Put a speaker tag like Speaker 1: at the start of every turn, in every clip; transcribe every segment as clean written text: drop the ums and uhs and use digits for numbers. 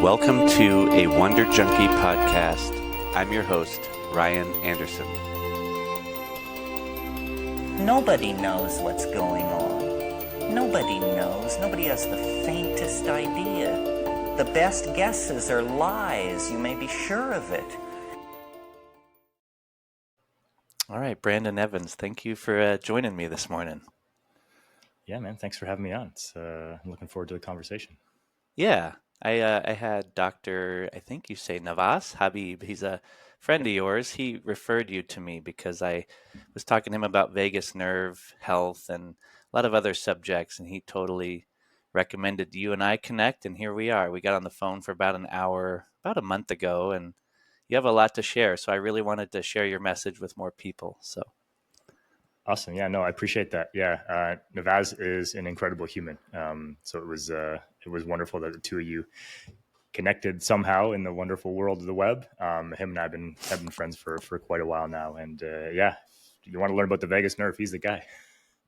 Speaker 1: Welcome to a Wonder Junkie podcast. I'm your host, Ryan Anderson.
Speaker 2: Nobody knows what's going on. Nobody knows. Nobody has the faintest idea. The best guesses are lies. You may be sure of it.
Speaker 1: All right, Brandon Evans, thank you for joining me this morning.
Speaker 3: Yeah, man. Thanks for having me on. I'm looking forward to the conversation.
Speaker 1: Yeah, I had Dr. I think you say Navas Habib. He's a friend of yours. He referred you to me because I was talking to him about vagus nerve health and a lot of other subjects, and he totally recommended you and I connect, and here we are. We got on the phone for about an hour, about a month ago, and you have a lot to share. So I really wanted to share your message with more people. So
Speaker 3: Awesome. Yeah, no, I appreciate that. Yeah, Navaz is an incredible human. So it was wonderful that the two of you connected somehow in the wonderful world of the web. Him and I have been friends for quite a while now. And yeah, if you want to learn about the vagus nerve, he's the guy.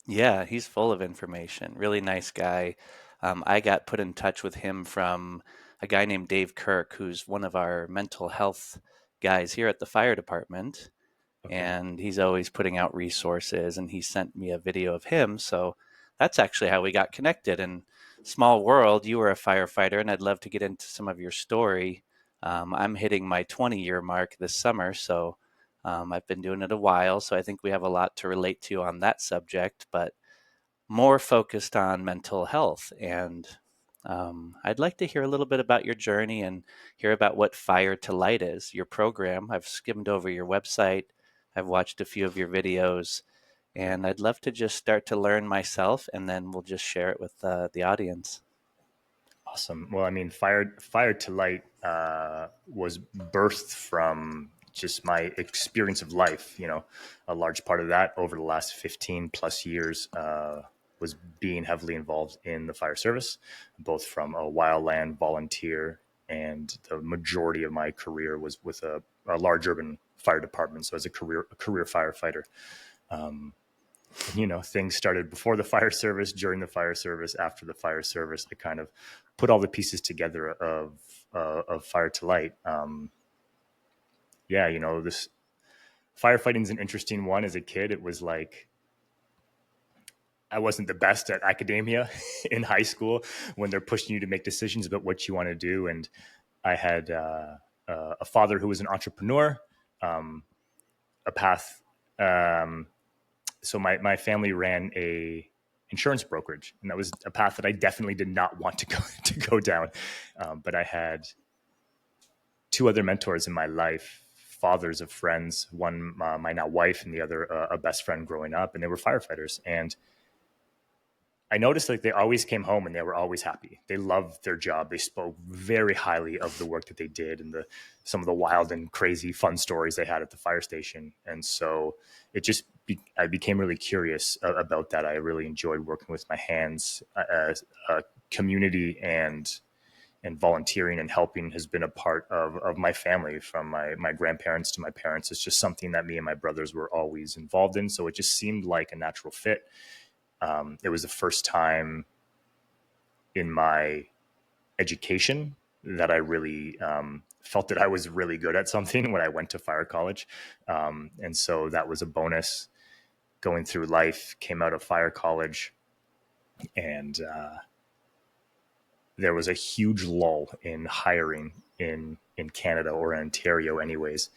Speaker 1: yeah, he's full of information. Really nice guy. I got put in touch with him from a guy named Dave Kirk, who's one of our mental health guys here at the fire department.
Speaker 3: Okay.
Speaker 1: And he's always putting out resources, and he sent me a video of him. So that's actually how we got connected. And small world, you were a firefighter, and I'd love to get into some of your story. I'm hitting my 20-year mark this summer, so I've been doing it a while. So I think we have a lot to relate to on that subject, but more focused on mental health. And I'd like to hear a little bit about your journey and hear about what Fire to Light is, your program. I've skimmed over your website. I've watched a few of your videos, and I'd love to just start to learn myself, and then we'll just share it with the audience.
Speaker 3: Awesome. Well, I mean, Fire to Light was birthed from just my experience of life. You know, a large part of that over the last 15 plus years was being heavily involved in the fire service, both from a wildland volunteer, and the majority of my career was with a large urban fire department. So as a career firefighter. You know, things started before the fire service, during the fire service, after the fire service. I kind of put all the pieces together of Fire to Light. Yeah, you know, this firefighting is an interesting one. As a kid, it was like I wasn't the best at academia in high school when they're pushing you to make decisions about what you want to do. And I had a father who was an entrepreneur, a path. So my family ran a insurance brokerage, and that was a path that I definitely did not want to go down. But I had two other mentors in my life, fathers of friends, one my now wife, and the other a best friend growing up, and they were firefighters. And I noticed like they always came home and they were always happy. They loved their job. They spoke very highly of the work that they did and some of the wild and crazy fun stories they had at the fire station. And so I became really curious about that. I really enjoyed working with my hands. Community and volunteering and helping has been a part of my family, from my grandparents to my parents. It's just something that me and my brothers were always involved in. So it just seemed like a natural fit. It was the first time in my education that I really felt that I was really good at something when I went to fire college. And so that was a bonus going through life. Came out of fire college, and there was a huge lull in hiring in Canada, or in Ontario anyways.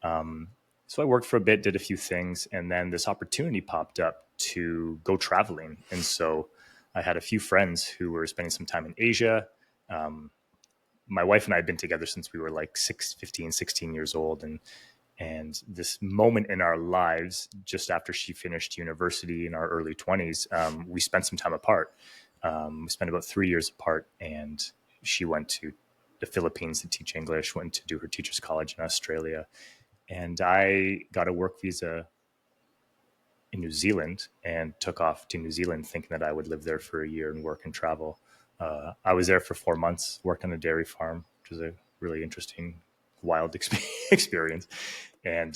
Speaker 3: So I worked for a bit, did a few things, and then this opportunity popped up to go traveling. And so I had a few friends who were spending some time in Asia. My wife and I had been together since we were like 15, 16 years old. And this moment in our lives, just after she finished university in our early 20s, we spent some time apart. We spent about 3 years apart, and she went to the Philippines to teach English, went to do her teacher's college in Australia. And I got a work visa in New Zealand and took off to New Zealand thinking that I would live there for a year and work and travel. I was there for 4 months, worked on a dairy farm, which was a really interesting, wild experience. And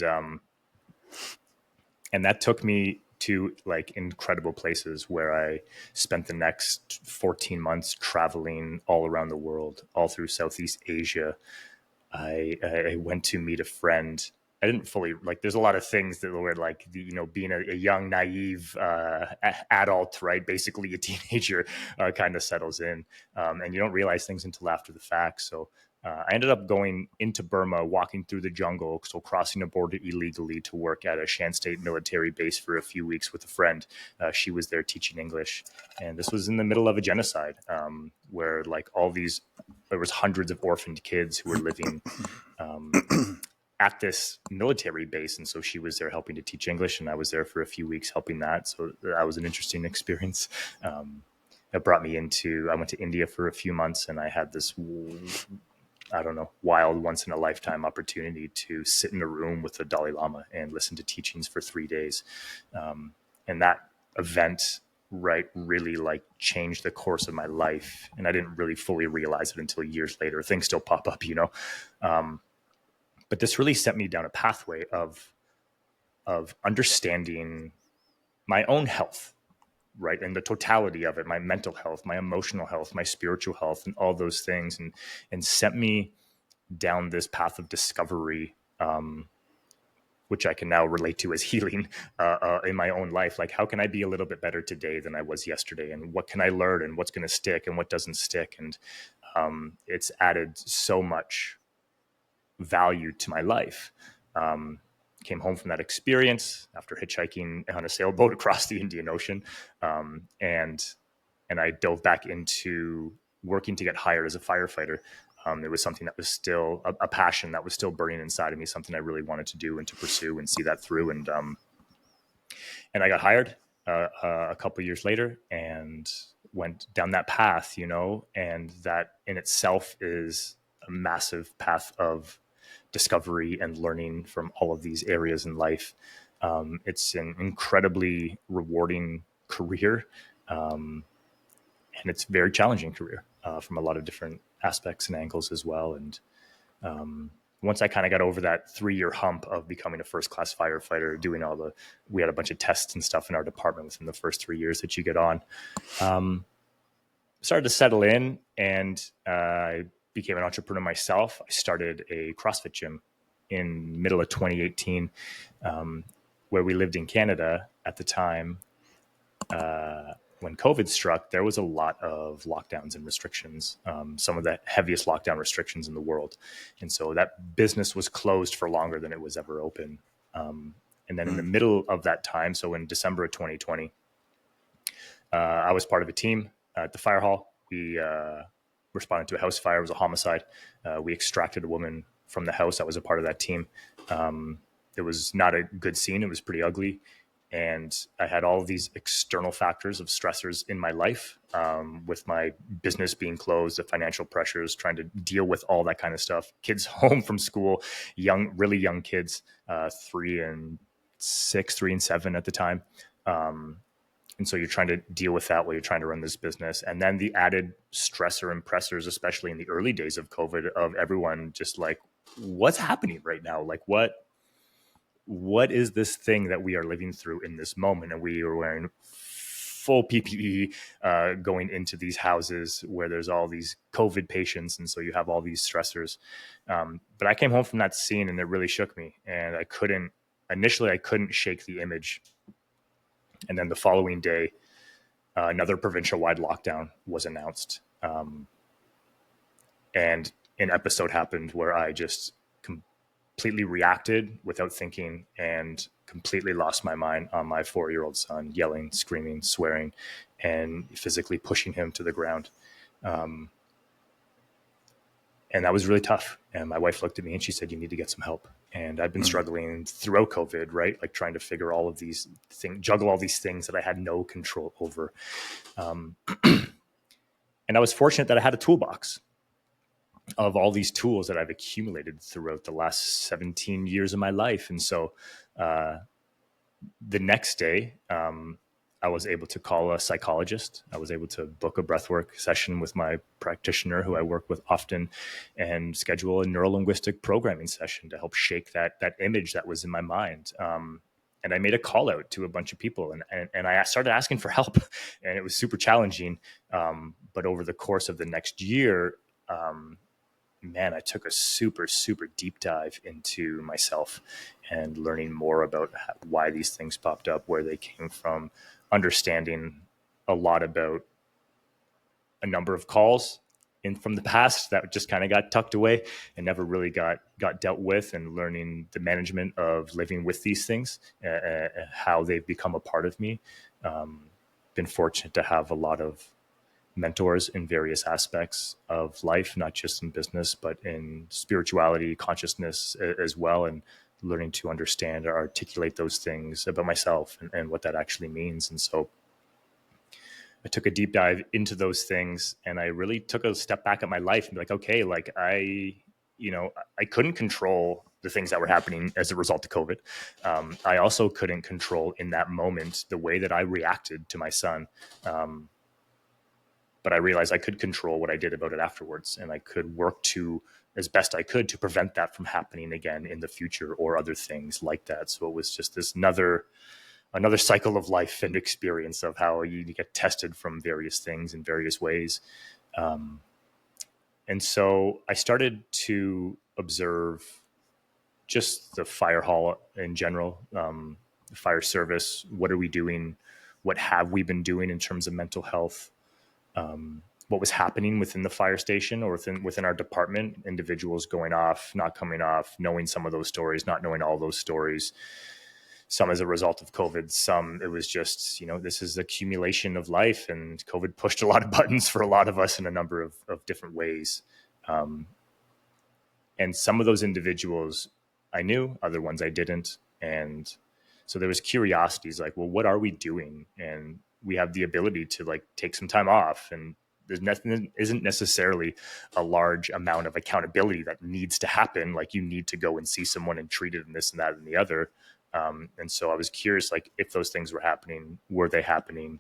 Speaker 3: that took me two like incredible places where I spent the next 14 months traveling all around the world, all through Southeast Asia. I went to meet a friend. I didn't fully like. There's a lot of things that were like, being a young, naive adult, right? Basically, a teenager kind of settles in, and you don't realize things until after the fact. So I ended up going into Burma, walking through the jungle, so crossing a border illegally to work at a Shan State military base for a few weeks with a friend. She was there teaching English, and this was in the middle of a genocide, where like there was hundreds of orphaned kids who were living at this military base. And so she was there helping to teach English, and I was there for a few weeks helping that. So that was an interesting experience. It brought me I went to India for a few months, and I had this, I don't know, wild once in a lifetime opportunity to sit in a room with the Dalai Lama and listen to teachings for 3 days. And that event, right, really like changed the course of my life. And I didn't really fully realize it until years later. Things still pop up, but this really set me down a pathway of understanding my own health, right, and the totality of it, my mental health, my emotional health, my spiritual health, and all those things, and sent me down this path of discovery, which I can now relate to as healing in my own life. Like, how can I be a little bit better today than I was yesterday, and what can I learn, and what's going to stick, and what doesn't stick, and it's added so much value to my life. Came home from that experience after hitchhiking on a sailboat across the Indian Ocean, and I dove back into working to get hired as a firefighter. It was something that was still a passion that was still burning inside of me, something I really wanted to do and to pursue and see that through. And I got hired a couple of years later and went down that path, and that in itself is a massive path of discovery and learning from all of these areas in life. It's an incredibly rewarding career, and it's a very challenging career from a lot of different aspects and angles as well. And once I kind of got over that 3-year hump of becoming a first-class firefighter, we had a bunch of tests and stuff in our department within the first 3 years that you get on, started to settle in, and I became an entrepreneur myself. I started a CrossFit gym in middle of 2018, where we lived in Canada at the time. When COVID struck, there was a lot of lockdowns and restrictions, some of the heaviest lockdown restrictions in the world. And so that business was closed for longer than it was ever open. And then in the middle of that time, so in December of 2020, I was part of a team at the fire hall. We responded to a house fire. It was a homicide. We extracted a woman from the house. I was a part of that team. It was not a good scene. It was pretty ugly. And I had all of these external factors of stressors in my life, with my business being closed, the financial pressures, trying to deal with all that kind of stuff. Kids home from school, really young kids, 3 and 6, 3 and 7 at the time. And so you're trying to deal with that while you're trying to run this business. And then the added stressor and pressures, especially in the early days of COVID, of everyone just like, what's happening right now? Like, what is this thing that we are living through in this moment? And we are wearing full PPE, going into these houses where there's all these COVID patients. And so you have all these stressors. But I came home from that scene and it really shook me. And I couldn't shake the image. And then the following day, another provincial-wide lockdown was announced. And an episode happened where I just completely reacted without thinking and completely lost my mind on my 4-year-old son, yelling, screaming, swearing, and physically pushing him to the ground. And that was really tough. And my wife looked at me and she said, you need to get some help. And I've been struggling throughout COVID, right? Like trying to figure all of these things, juggle all these things that I had no control over. And I was fortunate that I had a toolbox of all these tools that I've accumulated throughout the last 17 years of my life. And so the next day, I was able to call a psychologist. I was able to book a breathwork session with my practitioner who I work with often and schedule a neurolinguistic programming session to help shake that image that was in my mind. and I made a call out to a bunch of people, and I started asking for help, and it was super challenging. But over the course of the next year, man, I took a super, super deep dive into myself and learning more about why these things popped up, where they came from, understanding a lot about a number of calls in from the past that just kind of got tucked away and never really got dealt with, and learning the management of living with these things, how they've become a part of me. Been fortunate to have a lot of mentors in various aspects of life, not just in business, but in spirituality, consciousness as well, and learning to understand or articulate those things about myself and what that actually means. And so I took a deep dive into those things, and I really took a step back at my life and be like, okay, like I couldn't control the things that were happening as a result of COVID. I also couldn't control in that moment the way that I reacted to my son. But I realized I could control what I did about it afterwards, and I could work to as best I could to prevent that from happening again in the future, or other things like that. So it was just this another cycle of life and experience of how you get tested from various things in various ways. And so I started to observe just the fire hall in general, the fire service. What are we doing? What have we been doing in terms of mental health? What was happening within the fire station or within our department, individuals going off, not coming off, knowing some of those stories, not knowing all those stories, some as a result of COVID, some it was just, this is accumulation of life, and COVID pushed a lot of buttons for a lot of us in a number of different ways. And some of those individuals I knew, other ones I didn't. And so there was curiosities like, well, what are we doing? And we have the ability to like take some time off, and there's nothing, isn't necessarily a large amount of accountability that needs to happen. Like you need to go and see someone and treat it and this and that and the other. And so I was curious, like if those things were happening, were they happening?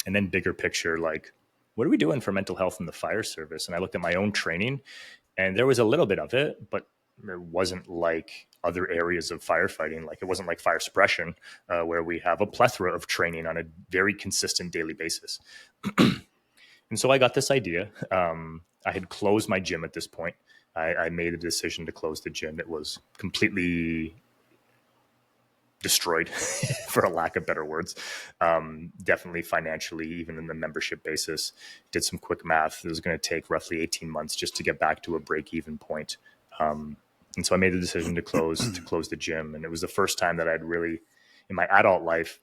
Speaker 3: And then bigger picture, like what are we doing for mental health in the fire service? And I looked at my own training, and there was a little bit of it, but it wasn't like other areas of firefighting. Like it wasn't like fire suppression, where we have a plethora of training on a very consistent daily basis. And so I got this idea. I had closed my gym at this point. I made a decision to close the gym. It was completely destroyed, for a lack of better words. Definitely financially, even in the membership basis. Did some quick math. It was going to take roughly 18 months just to get back to a break-even point. And so I made the decision to close the gym. And it was the first time that I'd really, in my adult life,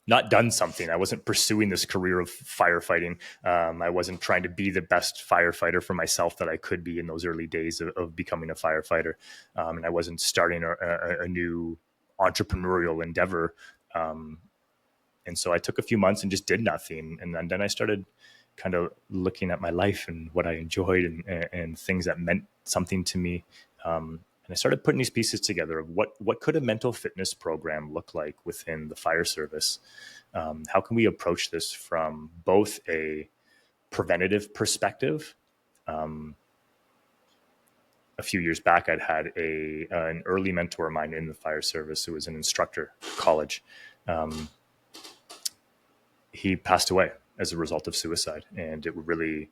Speaker 3: not done something. I wasn't pursuing this career of firefighting. I wasn't trying to be the best firefighter for myself that I could be in those early days of becoming a firefighter. And I wasn't starting a new entrepreneurial endeavor. And so I took a few months and just did nothing. And then I started kind of looking at my life and what I enjoyed and things that meant something to me. And I started putting these pieces together of what could a mental fitness program look like within the fire service? How can we approach this from both a preventative perspective? A few years back, I'd had an early mentor of mine in the fire service who was an instructor at college. He passed away as a result of suicide. And it really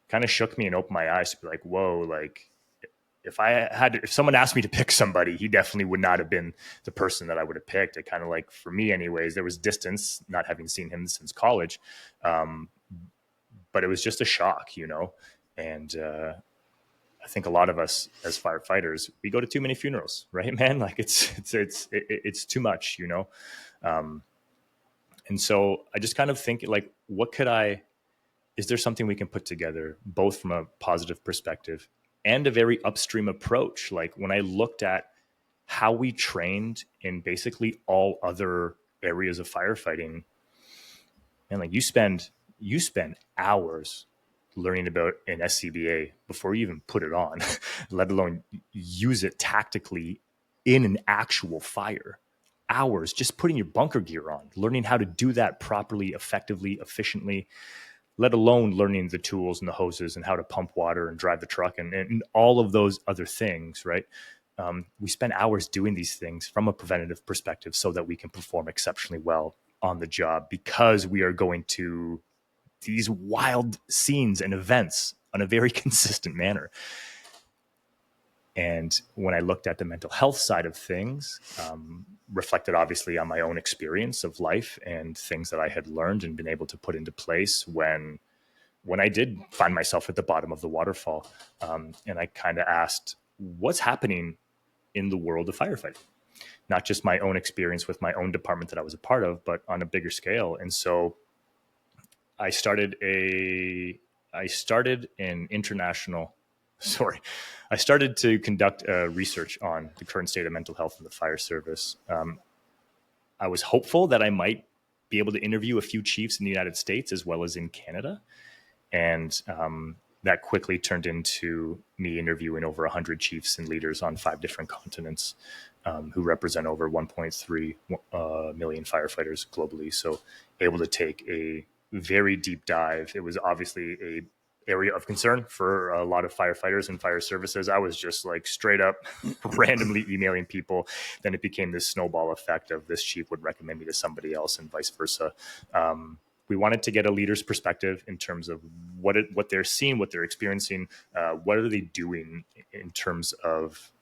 Speaker 3: kind of shook me and opened my eyes to be like, whoa, like, if someone asked me to pick somebody, he definitely would not have been the person that I would have picked. It kind of like, for me anyways, there was distance, not having seen him since college. But it was just a shock, and I think a lot of us as firefighters, we go to too many funerals, right, man? Like it's too much, and so I just kind of think like, is there something we can put together both from a positive perspective and a very upstream approach? Like when I looked at how we trained in basically all other areas of firefighting, and like you spend hours learning about an SCBA before you even put it on, let alone use it tactically in an actual fire. Hours just putting your bunker gear on, learning how to do that properly, effectively, efficiently, let alone learning the tools and the hoses and how to pump water and drive the truck and all of those other things, right? we spend hours doing these things from a preventative perspective so that we can perform exceptionally well on the job, because we are going to these wild scenes and events on a very consistent manner. And when I looked at the mental health side of things, reflected obviously on my own experience of life and things that I had learned and been able to put into place when I did find myself at the bottom of the waterfall. And I kind of asked, what's happening in the world of firefighting? Not just my own experience with my own department that I was a part of, but on a bigger scale. And so I started an international, sorry, I started to conduct research on the current state of mental health in the fire service. I was hopeful that I might be able to interview a few chiefs in the United States as well as in Canada. And that quickly turned into me interviewing over 100 chiefs and leaders on 5 different continents, who represent over 1.3 million firefighters globally. So able to take a very deep dive. It was obviously a area of concern for a lot of firefighters and fire services. I was just like straight up randomly emailing people. Then it became this snowball effect of this chief would recommend me to somebody else and vice versa. We wanted to get a leader's perspective in terms of what they're seeing, what they're experiencing, what are they doing in terms of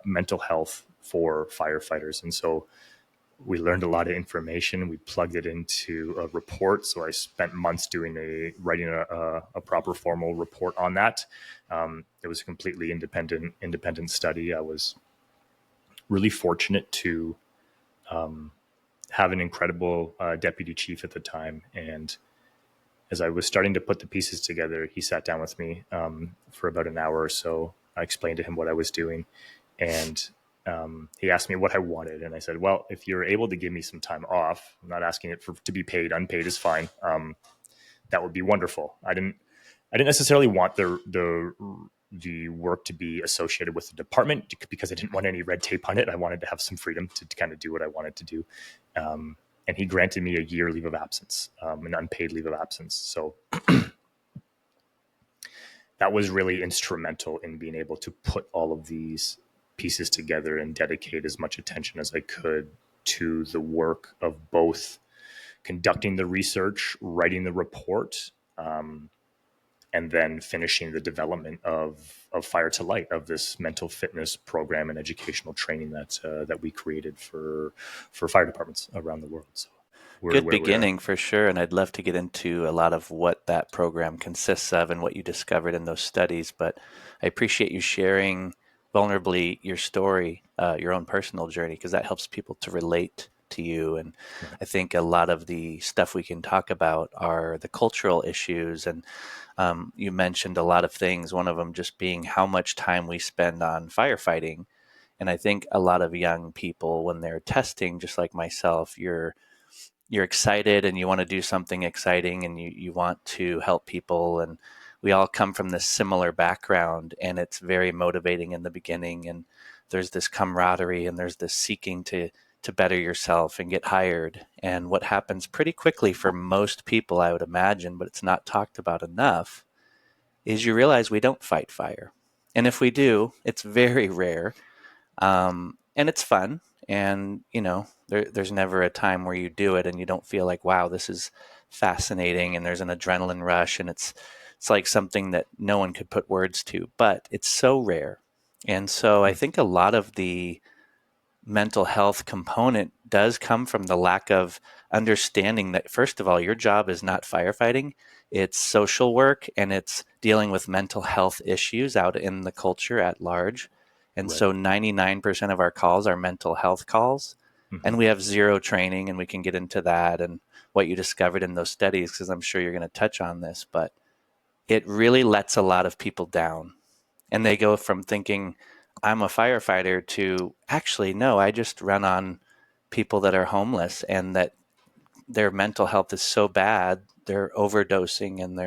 Speaker 3: mental health for firefighters. And so we learned a lot of information. We plugged it into a report. So I spent months writing a proper formal report on that. It was a completely independent study. I was really fortunate to have an incredible deputy chief at the time. And as I was starting to put the pieces together, he sat down with me for about an hour or so. I explained to him what I was doing, and he asked me what I wanted. And I said, well, if you're able to give me some time off, I'm not asking it to be paid. Unpaid is fine. That would be wonderful. I didn't necessarily want the work to be associated with the department because I didn't want any red tape on it. I wanted to have some freedom to kind of do what I wanted to do. And he granted me a year leave of absence, an unpaid leave of absence. So that was really instrumental in being able to put all of these pieces together and dedicate as much attention as I could to the work of both conducting the research, writing the report, and then finishing the development of Fire to Light, of this mental fitness program and educational training that we created for fire departments around the world. So
Speaker 1: Good beginning for sure. And I'd love to get into a lot of what that program consists of and what you discovered in those studies. But I appreciate you sharing vulnerably your story, your own personal journey, because that helps people to relate to you. And I think a lot of the stuff we can talk about are the cultural issues. And you mentioned a lot of things, one of them just being how much time we spend on firefighting. And I think a lot of young people, when they're testing, just like myself, you're excited and you want to do something exciting and you want to help people. And we all come from this similar background, and it's very motivating in the beginning. And there's this camaraderie and there's this seeking to better yourself and get hired. And what happens pretty quickly for most people, I would imagine, but it's not talked about enough, is you realize we don't fight fire. And if we do, it's very rare. And it's fun. And, there's never a time where you do it and you don't feel like, wow, this is fascinating. And there's an adrenaline rush, and it's like something that no one could put words to, but it's so rare. And so I think a lot of the mental health component does come from the lack of understanding that, first of all, your job is not firefighting, it's social work, and it's dealing with mental health issues out in the culture at large. And
Speaker 3: Right.
Speaker 1: so 99% of our calls are mental health calls.
Speaker 3: Mm-hmm.
Speaker 1: And we have zero training, and we can get into that and what you discovered in those studies, because I'm sure you're going to touch on this, but it really lets a lot of people down. And they go from thinking, I'm a firefighter, to actually, no, I just run on people that are homeless and that their mental health is so bad, they're overdosing, and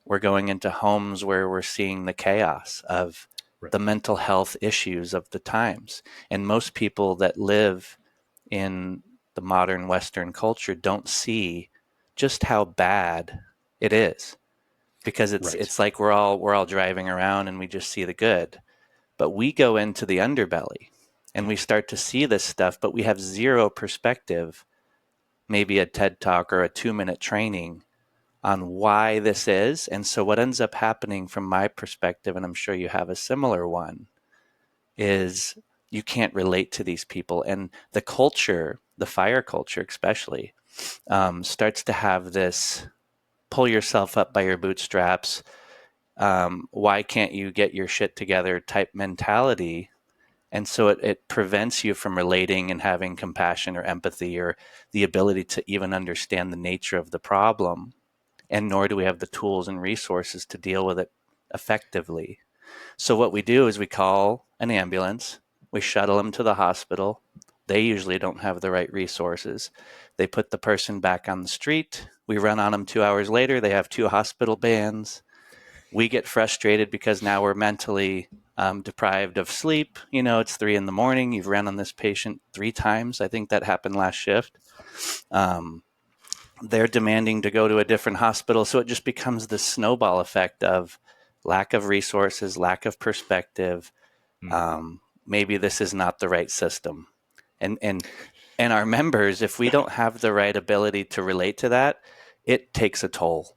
Speaker 1: we're going into homes where we're seeing the chaos of
Speaker 3: Right.
Speaker 1: the mental health issues of the times. And most people that live in the modern Western culture don't see just how bad it is, because it's
Speaker 3: Right.
Speaker 1: like we're all driving around and we just see the good. But we go into the underbelly and we start to see this stuff, but we have zero perspective, maybe a TED talk or a 2-minute training on why this is. And so what ends up happening from my perspective, and I'm sure you have a similar one, is you can't relate to these people. And the culture, the fire culture especially, starts to have this pull yourself up by your bootstraps. Why can't you get your shit together type mentality? And so it prevents you from relating and having compassion or empathy or the ability to even understand the nature of the problem. And nor do we have the tools and resources to deal with it effectively. So what we do is we call an ambulance, we shuttle them to the hospital. They usually don't have the right resources. They put the person back on the street. We run on them 2 hours later. They have 2 hospital bans. We get frustrated because now we're mentally deprived of sleep. It's 3 a.m. You've ran on this patient 3 times. I think that happened last shift. They're demanding to go to a different hospital. So it just becomes this snowball effect of lack of resources, lack of perspective. Maybe this is not the right system. And our members, if we don't have the right ability to relate to that, it takes a toll.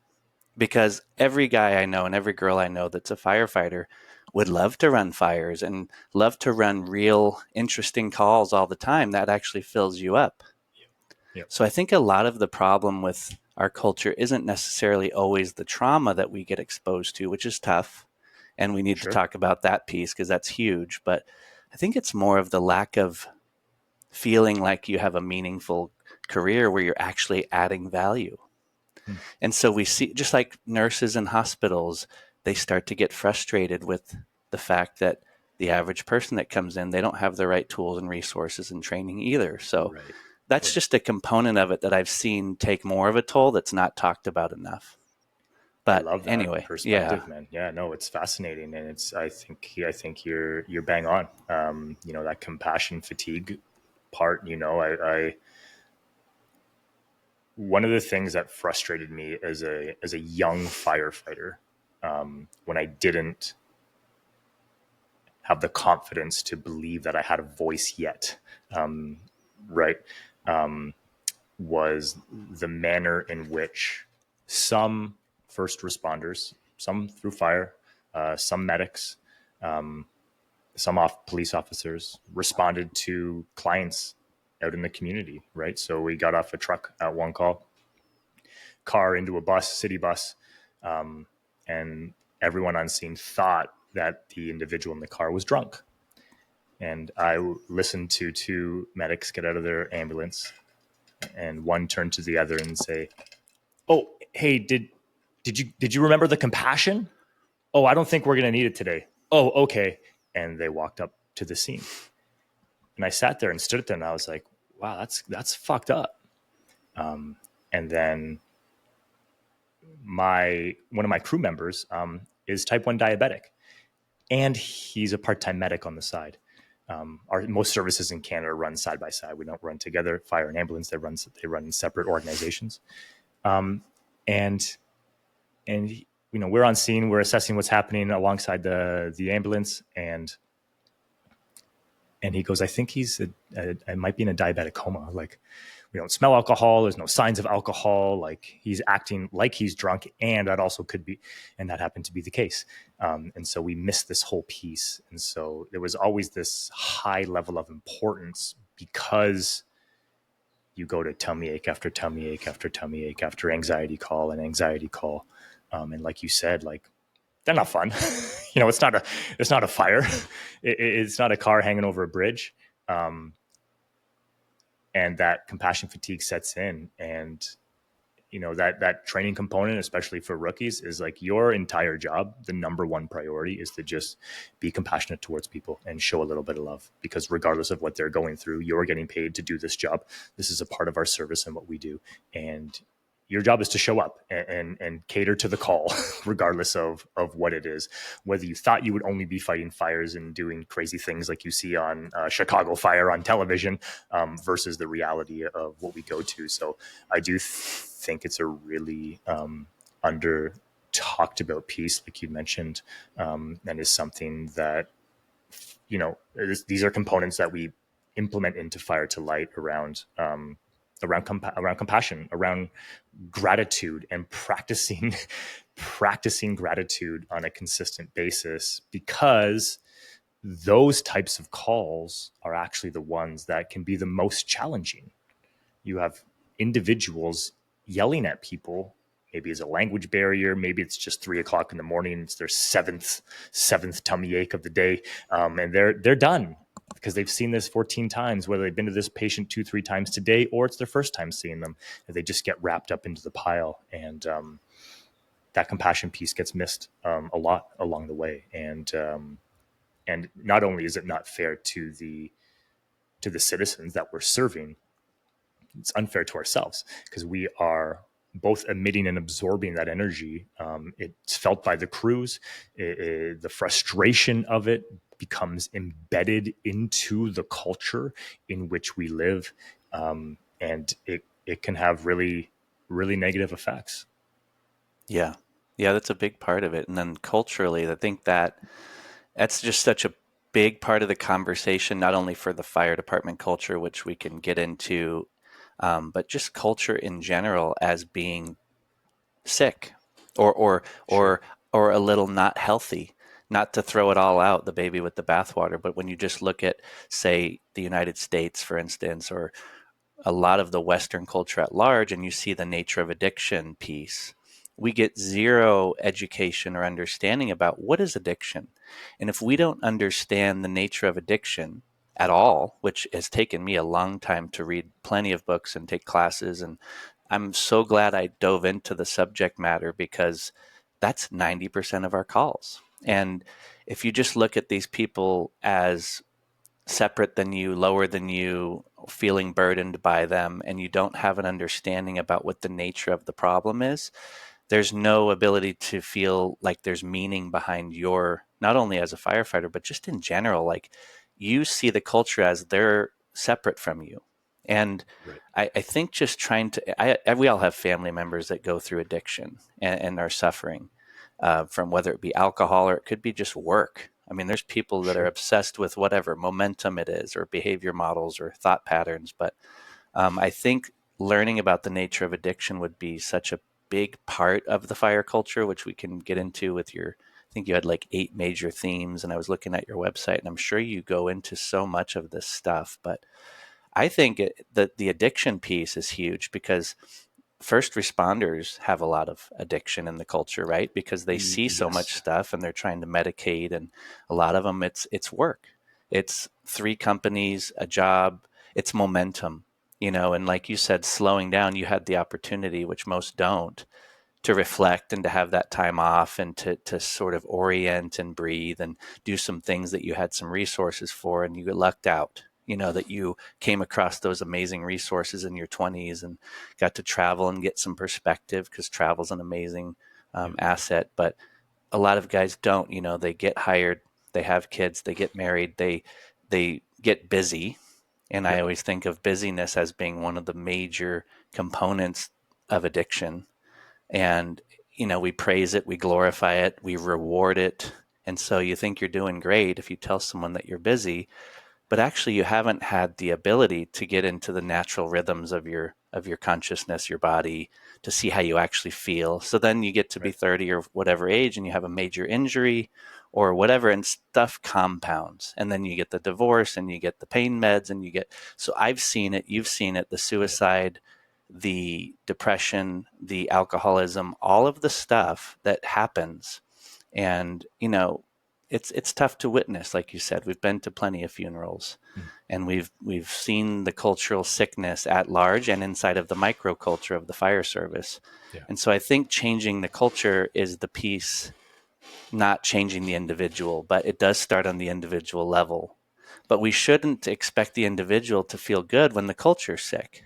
Speaker 1: Because every guy I know and every girl I know that's a firefighter would love to run fires and love to run real interesting calls all the time. That actually fills you up.
Speaker 3: Yep.
Speaker 1: So I think a lot of the problem with our culture isn't necessarily always the trauma that we get exposed to, which is tough. And we need to talk about that piece because that's huge. But I think it's more of the lack of feeling like you have a meaningful career where you're actually adding value. And so we see, just like nurses in hospitals, they start to get frustrated with the fact that the average person that comes in, they don't have the right tools and resources and training either. So that's just a component of it that I've seen take more of a toll that's not talked about enough. But
Speaker 3: I love that
Speaker 1: anyway,
Speaker 3: perspective, man. Yeah, no, it's fascinating, and I think you're bang on. That compassion fatigue part. I one of the things that frustrated me as a young firefighter, when I didn't have the confidence to believe that I had a voice yet, right, was the manner in which some first responders, some through fire, some medics, some police officers responded to clients out in the community, right? So we got off a truck at one call, car into a bus, city bus, and everyone on scene thought that the individual in the car was drunk. And I listened to 2 medics get out of their ambulance, and one turned to the other and say, "Oh, hey, did you remember the compassion? Oh, I don't think we're going to need it today. Oh, okay." And they walked up to the scene. And I sat there and stood there and I was like, wow, that's fucked up. And then one of my crew members is type 1 diabetic, and he's a part-time medic on the side. Most services in Canada run side by side. We don't run together. Fire and ambulance, they run in separate organizations. And we're on scene. We're assessing what's happening alongside the ambulance, and he goes, "I think I might be in a diabetic coma. Like, we don't smell alcohol. There's no signs of alcohol. Like, he's acting like he's drunk, and that also could be," and that happened to be the case. And so we missed this whole piece. And so there was always this high level of importance, because you go to tummy ache after tummy ache after tummy ache after anxiety call and anxiety call. And like you said, like, they're not fun. It's not a fire. It's not a car hanging over a bridge. And that compassion fatigue sets in. And, that training component, especially for rookies, is like your entire job. The number one priority is to just be compassionate towards people and show a little bit of love, because regardless of what they're going through, you're getting paid to do this job. This is a part of our service and what we do. And your job is to show up and cater to the call, regardless of what it is. Whether you thought you would only be fighting fires and doing crazy things like you see on Chicago Fire on television, versus the reality of what we go to. So I do think it's a really under talked about piece, like you mentioned, and is something that these are components that we implement into Fire to Light around around compassion, around gratitude, and practicing gratitude on a consistent basis, because those types of calls are actually the ones that can be the most challenging. You have individuals yelling at people. Maybe it's a language barrier. Maybe it's just 3 o'clock in the morning. It's their seventh tummy ache of the day, and they're done because they've seen this 14 times. Whether they've been to this patient 2-3 times today, or it's their first time seeing them, and they just get wrapped up into the pile, and that compassion piece gets missed a lot along the way. And not only is it not fair to the citizens that we're serving, it's unfair to ourselves because we are both emitting and absorbing that energy. It's felt by the crews. The frustration of it becomes embedded into the culture in which we live, and it can have really, really negative effects.
Speaker 1: Yeah. Yeah, that's a big part of it. And then culturally, I think that's just such a big part of the conversation, not only for the fire department culture, which we can get into, but just culture in general as being sick or or
Speaker 3: Sure.
Speaker 1: or or a little not healthy. Not to throw it all out, the baby with the bathwater, but when you just look at, say, the United States, for instance, or a lot of the Western culture at large, and you see the nature of addiction piece, we get zero education or understanding about what is addiction. And if we don't understand the nature of addiction at all, which has taken me a long time to read plenty of books and take classes, and I'm so glad I dove into the subject matter because that's 90% of our calls. And if you just look at these people as separate than you, lower than you, feeling burdened by them, and you don't have an understanding about what the nature of the problem is, there's no ability to feel like there's meaning behind your, not only as a firefighter, but just in general, like you see the culture as they're separate from you. And
Speaker 3: Right.
Speaker 1: I think just trying to, we all have family members that go through addiction and are suffering from whether it be alcohol or it could be just work. I mean, there's people that are
Speaker 3: Sure.
Speaker 1: obsessed with whatever momentum it is, or behavior models, or thought patterns. But I think learning about the nature of addiction would be such a big part of the fire culture, which we can get into with your. I think you had like 8 major themes, and I was looking at your website, and I'm sure you go into so much of this stuff. But I think that the addiction piece is huge because first responders have a lot of addiction in the culture, right? Because they see so much
Speaker 3: Yes.
Speaker 1: stuff and they're trying to medicate, and a lot of them it's work. It's 3 companies, a job, it's momentum, and like you said, slowing down, you had the opportunity, which most don't, to reflect and to have that time off and to sort of orient and breathe and do some things that you had some resources for, and you lucked out, that you came across those amazing resources in your 20s and got to travel and get some perspective, because travel is an amazing
Speaker 3: Yeah.
Speaker 1: asset. But a lot of guys don't. They get hired, they have kids, they get married, they get busy. And I
Speaker 3: Yep.
Speaker 1: always think of busyness as being one of the major components of addiction. And we praise it, we glorify it, we reward it. And so you think you're doing great if you tell someone that you're busy, but actually you haven't had the ability to get into the natural rhythms of your consciousness, your body, to see how you actually feel. So then you get to be
Speaker 3: Right.
Speaker 1: 30 or whatever age, and you have a major injury or whatever, and stuff compounds, and then you get the divorce and you get the pain meds, and you get, so I've seen it, you've seen it, the
Speaker 3: Yeah.
Speaker 1: suicide, the depression, the alcoholism, all of the stuff that happens. And it's tough to witness. Like you said, we've been to plenty of funerals,
Speaker 3: Mm.
Speaker 1: and we've seen the cultural sickness at large and inside of the microculture of the fire service.
Speaker 3: Yeah.
Speaker 1: And so I think changing the culture is the piece, not changing the individual, but it does start on the individual level. But we shouldn't expect the individual to feel good when the culture's sick.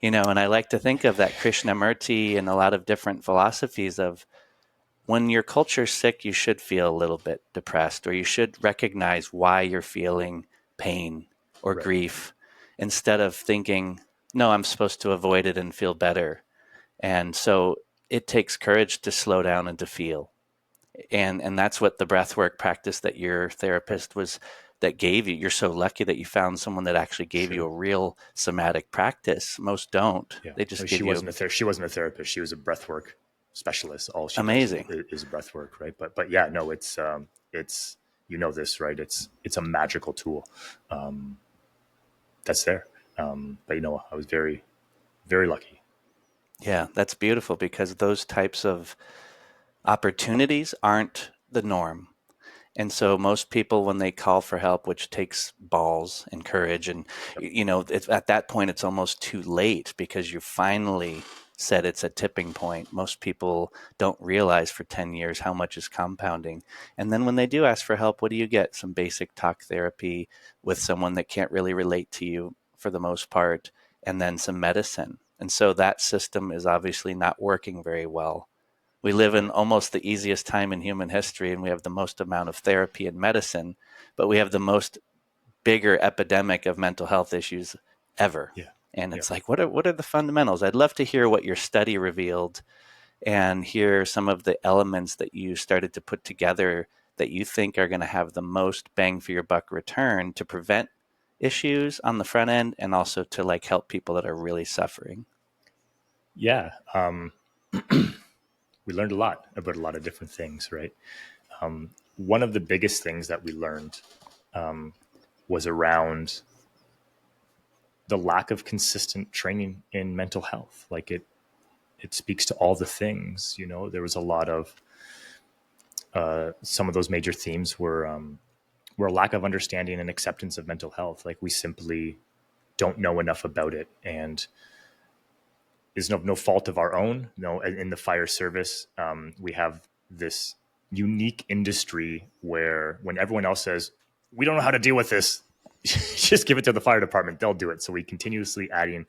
Speaker 1: And I like to think of that Krishnamurti and a lot of different philosophies of, when your culture's sick, you should feel a little bit depressed, or you should recognize why you're feeling pain or
Speaker 3: Right.
Speaker 1: grief, instead of thinking, no, I'm supposed to avoid it and feel better. And so it takes courage to slow down and to feel. And that's what the breathwork practice that your therapist was that gave you. You're so lucky that you found someone that actually gave you
Speaker 3: Sure.
Speaker 1: a real somatic practice. Most don't.
Speaker 3: Yeah.
Speaker 1: They
Speaker 3: No,
Speaker 1: just
Speaker 3: she
Speaker 1: give you
Speaker 3: wasn't she wasn't a therapist. She was a breathwork specialist. All she does
Speaker 1: amazing.
Speaker 3: is breathwork, right? But yeah, no, it's you know this, right? It's a magical tool that's there. But I was very very lucky.
Speaker 1: Yeah, that's beautiful because those types of opportunities aren't the norm. And so most people, when they call for help, which takes balls and courage, and
Speaker 3: Yep.
Speaker 1: at that point, it's almost too late because you finally said it's a tipping point. Most people don't realize for 10 years how much is compounding. And then when they do ask for help, what do you get? Some basic talk therapy with someone that can't really relate to you for the most part, and then some medicine. And so that system is obviously not working very well. We live in almost the easiest time in human history, and we have the most amount of therapy and medicine, but we have the most bigger epidemic of mental health issues ever.
Speaker 3: Yeah.
Speaker 1: And
Speaker 3: Yeah.
Speaker 1: it's like, what are the fundamentals? I'd love to hear what your study revealed and hear some of the elements that you started to put together that you think are going to have the most bang for your buck return to prevent issues on the front end and also to like help people that are really suffering.
Speaker 3: Yeah. We learned a lot about a lot of different things, right? One of the biggest things that we learned was around the lack of consistent training in mental health. Like it speaks to all the things. There was a lot of some of those major themes were a lack of understanding and acceptance of mental health. Like we simply don't know enough about it, and is no fault of our own. No, in the fire service, we have this unique industry where when everyone else says we don't know how to deal with this, just give it to the fire department, they'll do it. So we continuously adding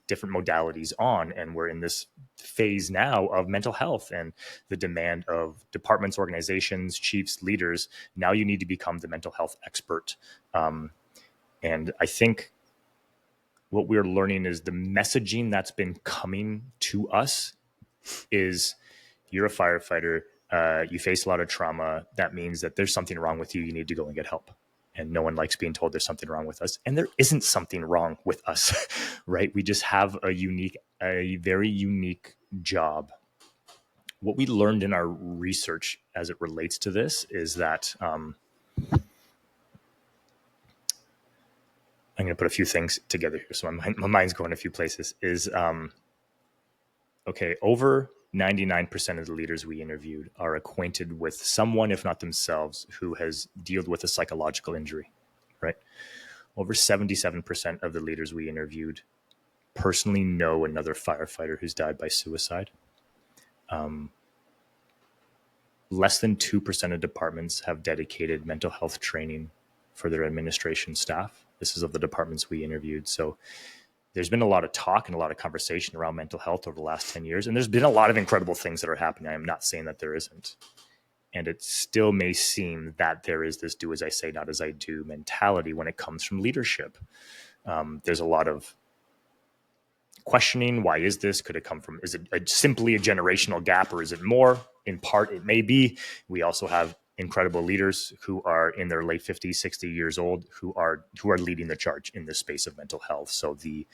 Speaker 3: different modalities on, and we're in this phase now of mental health and the demand of departments, organizations, chiefs, leaders. Now you need to become the mental health expert. And I think what we're learning is the messaging that's been coming to us is you're a firefighter, you face a lot of trauma. That means that there's something wrong with you. You need to go and get help. And no one likes being told there's something wrong with us. And there isn't something wrong with us, right? We just have a very unique job. What we learned in our research as it relates to this is that I'm going to put a few things together here. So my mind's going a few places. Okay, over 99% of the leaders we interviewed are acquainted with someone, if not themselves, who has dealt with a psychological injury, right? Over 77% of the leaders we interviewed personally know another firefighter who's died by suicide. Less than 2% of departments have dedicated mental health training for their administration staff. This is of the departments we interviewed. So there's been a lot of talk and a lot of conversation around mental health over the last 10 years. And there's been a lot of incredible things that are happening. I am not saying that there isn't. And it still may seem that there is this do as I say, not as I do mentality when it comes from leadership. There's a lot of questioning. Why is this? Could it come from, is it simply a generational gap, or is it more? In part, it may be. We also have incredible leaders who are in their late 50s, 60 years old, who are leading the charge in this space of mental health. So the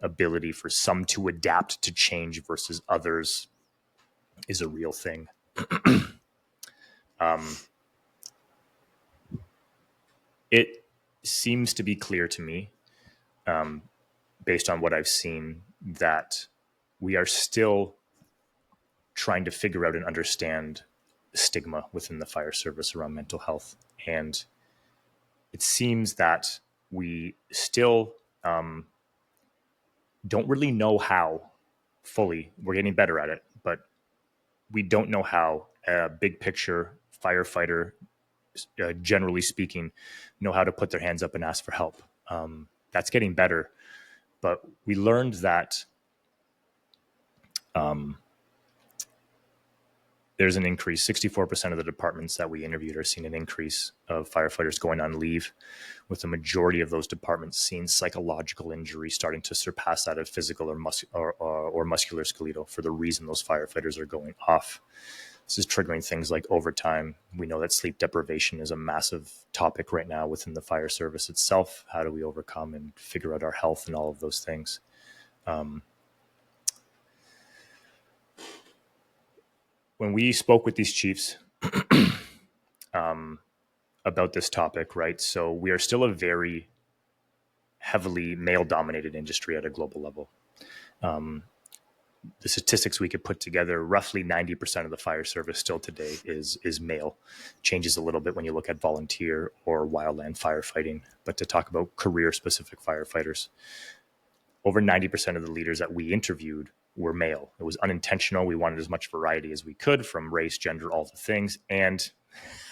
Speaker 3: ability for some to adapt to change versus others is a real thing. It seems to be clear to me, based on what I've seen, that we are still trying to figure out and understand stigma within the fire service around mental health. And it seems that we still don't really know how fully. We're getting better at it, but we don't know how a big picture firefighter, generally speaking, know how to put their hands up and ask for help. That's getting better. But we learned that there's an increase. 64% of the departments that we interviewed are seeing an increase of firefighters going on leave, with the majority of those departments seeing psychological injury starting to surpass that of physical or musculoskeletal for the reason those firefighters are going off. This is triggering things like overtime. We know that sleep deprivation is a massive topic right now within the fire service itself. How do we overcome and figure out our health and all of those things? When we spoke with these chiefs about this topic, right? So we are still a very heavily male-dominated industry at a global level. The statistics we could put together, roughly 90% of the fire service still today is male. Changes a little bit when you look at volunteer or wildland firefighting. But to talk about career-specific firefighters, over 90% of the leaders that we interviewed were male. It was unintentional. We wanted as much variety as we could from race, gender, all the things. And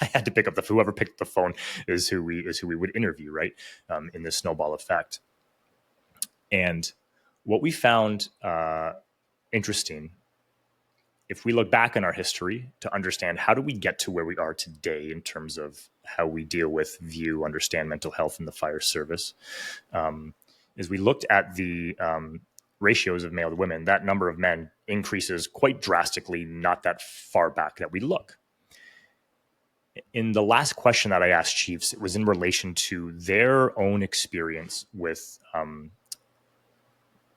Speaker 3: I had to pick up whoever picked up the phone is who we would interview, right? In this snowball effect. And what we found interesting, if we look back in our history to understand how do we get to where we are today in terms of how we deal with, view, understand mental health in the fire service, is we looked at the ratios of male to women. That number of men increases quite drastically, not that far back that we look. In the last question that I asked chiefs, it was in relation to their own experience with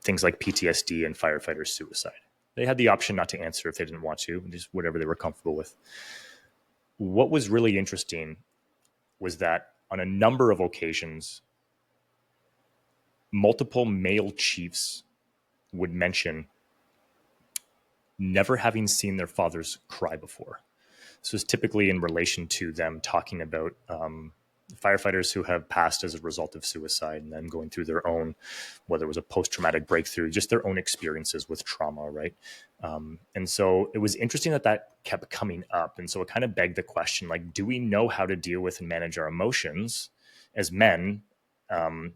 Speaker 3: things like PTSD and firefighter suicide. They had the option not to answer if they didn't want to, just whatever they were comfortable with. What was really interesting was that on a number of occasions, multiple male chiefs would mention never having seen their fathers cry before. This was typically in relation to them talking about firefighters who have passed as a result of suicide and then going through their own, whether it was a post-traumatic breakthrough, just their own experiences with trauma, right? And so it was interesting that kept coming up. And so it kind of begged the question, like, do we know how to deal with and manage our emotions as men?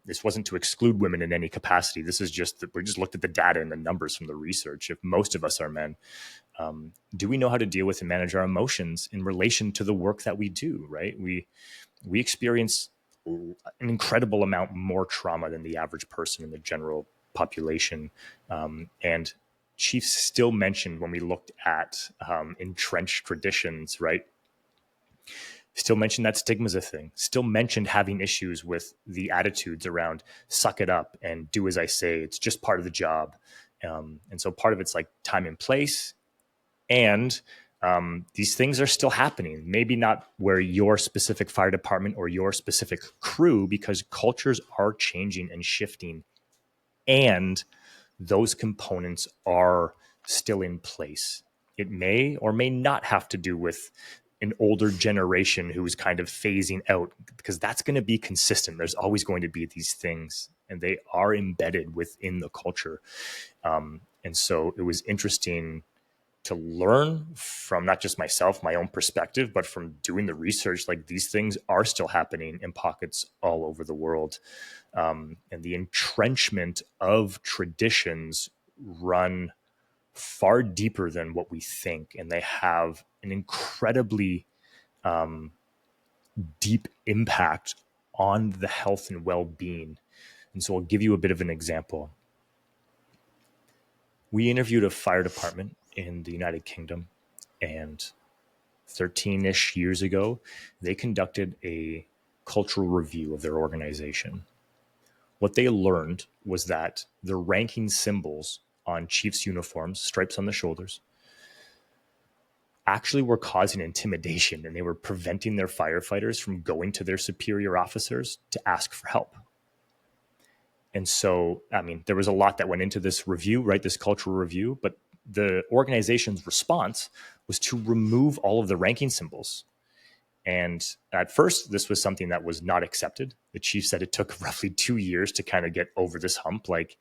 Speaker 3: This wasn't to exclude women in any capacity. This is just that we just looked at the data and the numbers from the research. If most of us are men, do we know how to deal with and manage our emotions in relation to the work that we do, right? We experience an incredible amount more trauma than the average person in the general population. And chiefs still mentioned when we looked at entrenched traditions, right? Still mentioned that stigma is a thing. Still mentioned having issues with the attitudes around suck it up and do as I say. It's just part of the job. And so part of it's like time and place. And these things are still happening. Maybe not where your specific fire department or your specific crew, because cultures are changing and shifting. And those components are still in place. It may or may not have to do with an older generation who's kind of phasing out, because that's going to be consistent. There's always going to be these things, and they are embedded within the culture. And so it was interesting to learn from not just myself, my own perspective, but from doing the research. Like, these things are still happening in pockets all over the world. And the entrenchment of traditions run far deeper than what we think. And they have an incredibly deep impact on the health and well-being. And so I'll give you a bit of an example. We interviewed a fire department in the United Kingdom, and 13-ish years ago, they conducted a cultural review of their organization. What they learned was that the ranking symbols on chiefs' uniforms, stripes on the shoulders, actually were causing intimidation, and they were preventing their firefighters from going to their superior officers to ask for help. And so, I mean, there was a lot that went into this review, right? This cultural review, but the organization's response was to remove all of the ranking symbols. And at first, this was something that was not accepted. The chief said it took roughly 2 years to kind of get over this hump. Like, it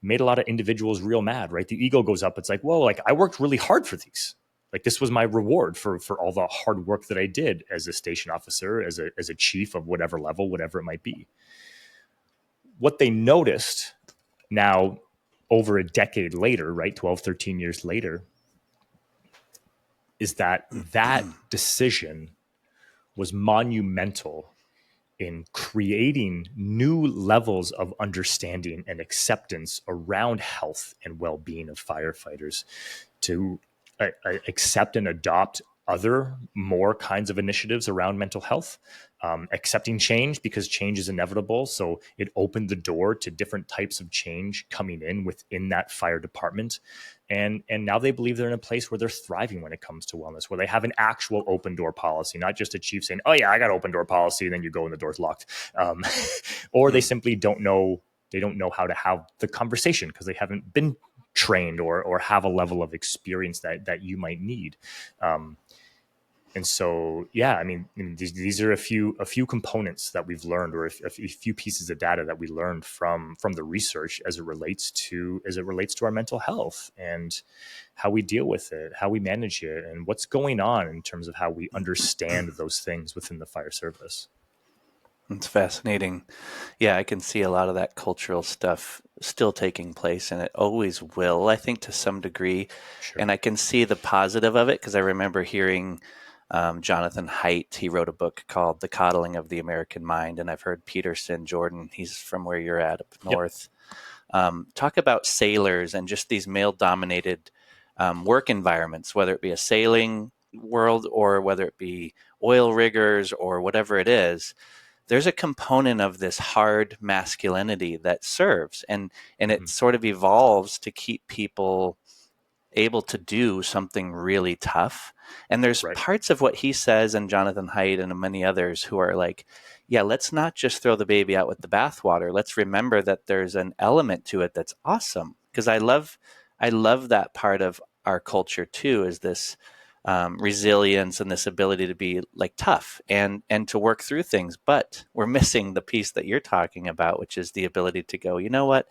Speaker 3: made a lot of individuals real mad, right? The ego goes up. It's like, whoa, like, I worked really hard for these. Like, this was my reward for all the hard work that I did as a station officer, as a chief of whatever level, whatever it might be. What they noticed now, over a decade later, right, 12, 13 years later, is that decision was monumental in creating new levels of understanding and acceptance around health and well-being of firefighters, to I accept and adopt other more kinds of initiatives around mental health, accepting change because change is inevitable. So it opened the door to different types of change coming in within that fire department. And now they believe they're in a place where they're thriving when it comes to wellness, where they have an actual open door policy, not just a chief saying, oh yeah, I got open door policy. And then you go and the door's locked. Or they
Speaker 1: Mm.
Speaker 3: simply don't know. They don't know how to have the conversation because they haven't been trained or have a level of experience that you might need. Um, and so, yeah, I mean, these are a few components that we've learned, or a few pieces of data that we learned from the research as it relates to our mental health and how we deal with it, how we manage it, and what's going on in terms of how we understand those things within the fire service.
Speaker 1: It's fascinating. Yeah, I can see a lot of that cultural stuff still taking place, and it always will, I think, to some degree.
Speaker 3: Sure.
Speaker 1: And I can see the positive of it because I remember hearing Jonathan Haidt. He wrote a book called The Coddling of the American Mind, and I've heard Peterson, Jordan, he's from where you're at up
Speaker 3: Yep.
Speaker 1: north, talk about sailors and just these male dominated work environments, whether it be a sailing world or whether it be oil riggers or whatever it is. There's a component of this hard masculinity that serves, and it
Speaker 3: Mm-hmm.
Speaker 1: sort of evolves to keep people able to do something really tough. And there's
Speaker 3: Right.
Speaker 1: parts of what he says and Jonathan Haidt and many others who are like, yeah, let's not just throw the baby out with the bathwater. Let's remember that there's an element to it that's awesome. Because I love that part of our culture too, is this resilience and this ability to be like tough and to work through things. But we're missing the piece that you're talking about, which is the ability to go, you know what?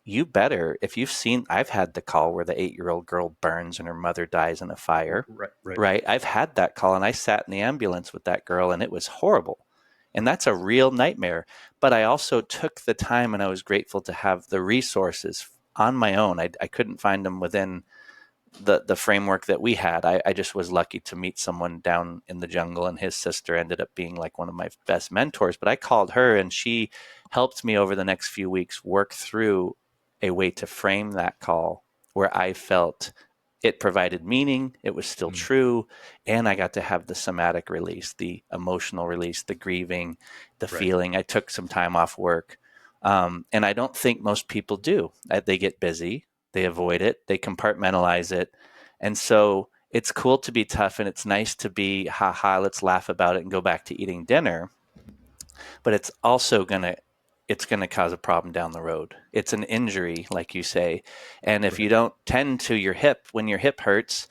Speaker 1: You better, if you've seen, I've had the call where the 8-year-old girl burns and her mother dies in a fire,
Speaker 3: Right. Right.
Speaker 1: right? I've had that call and I sat in the ambulance with that girl and it was horrible. And that's a real nightmare. But I also took the time and I was grateful to have the resources on my own. I couldn't find them within the framework that we had. I just was lucky to meet someone down in the jungle, and his sister ended up being like one of my best mentors. But I called her, and she helped me over the next few weeks work through a way to frame that call where I felt it provided meaning, it was still
Speaker 3: Mm.
Speaker 1: true, and I got to have the somatic release, the emotional release, the grieving, the
Speaker 3: Right.
Speaker 1: feeling. I took some time off work. And I don't think most people do. They get busy, they avoid it, they compartmentalize it. And so it's cool to be tough and it's nice to be, haha, let's laugh about it and go back to eating dinner. But it's going to cause a problem down the road. It's an injury, like you say. And if you
Speaker 3: Right.
Speaker 1: don't tend to your hip when your hip hurts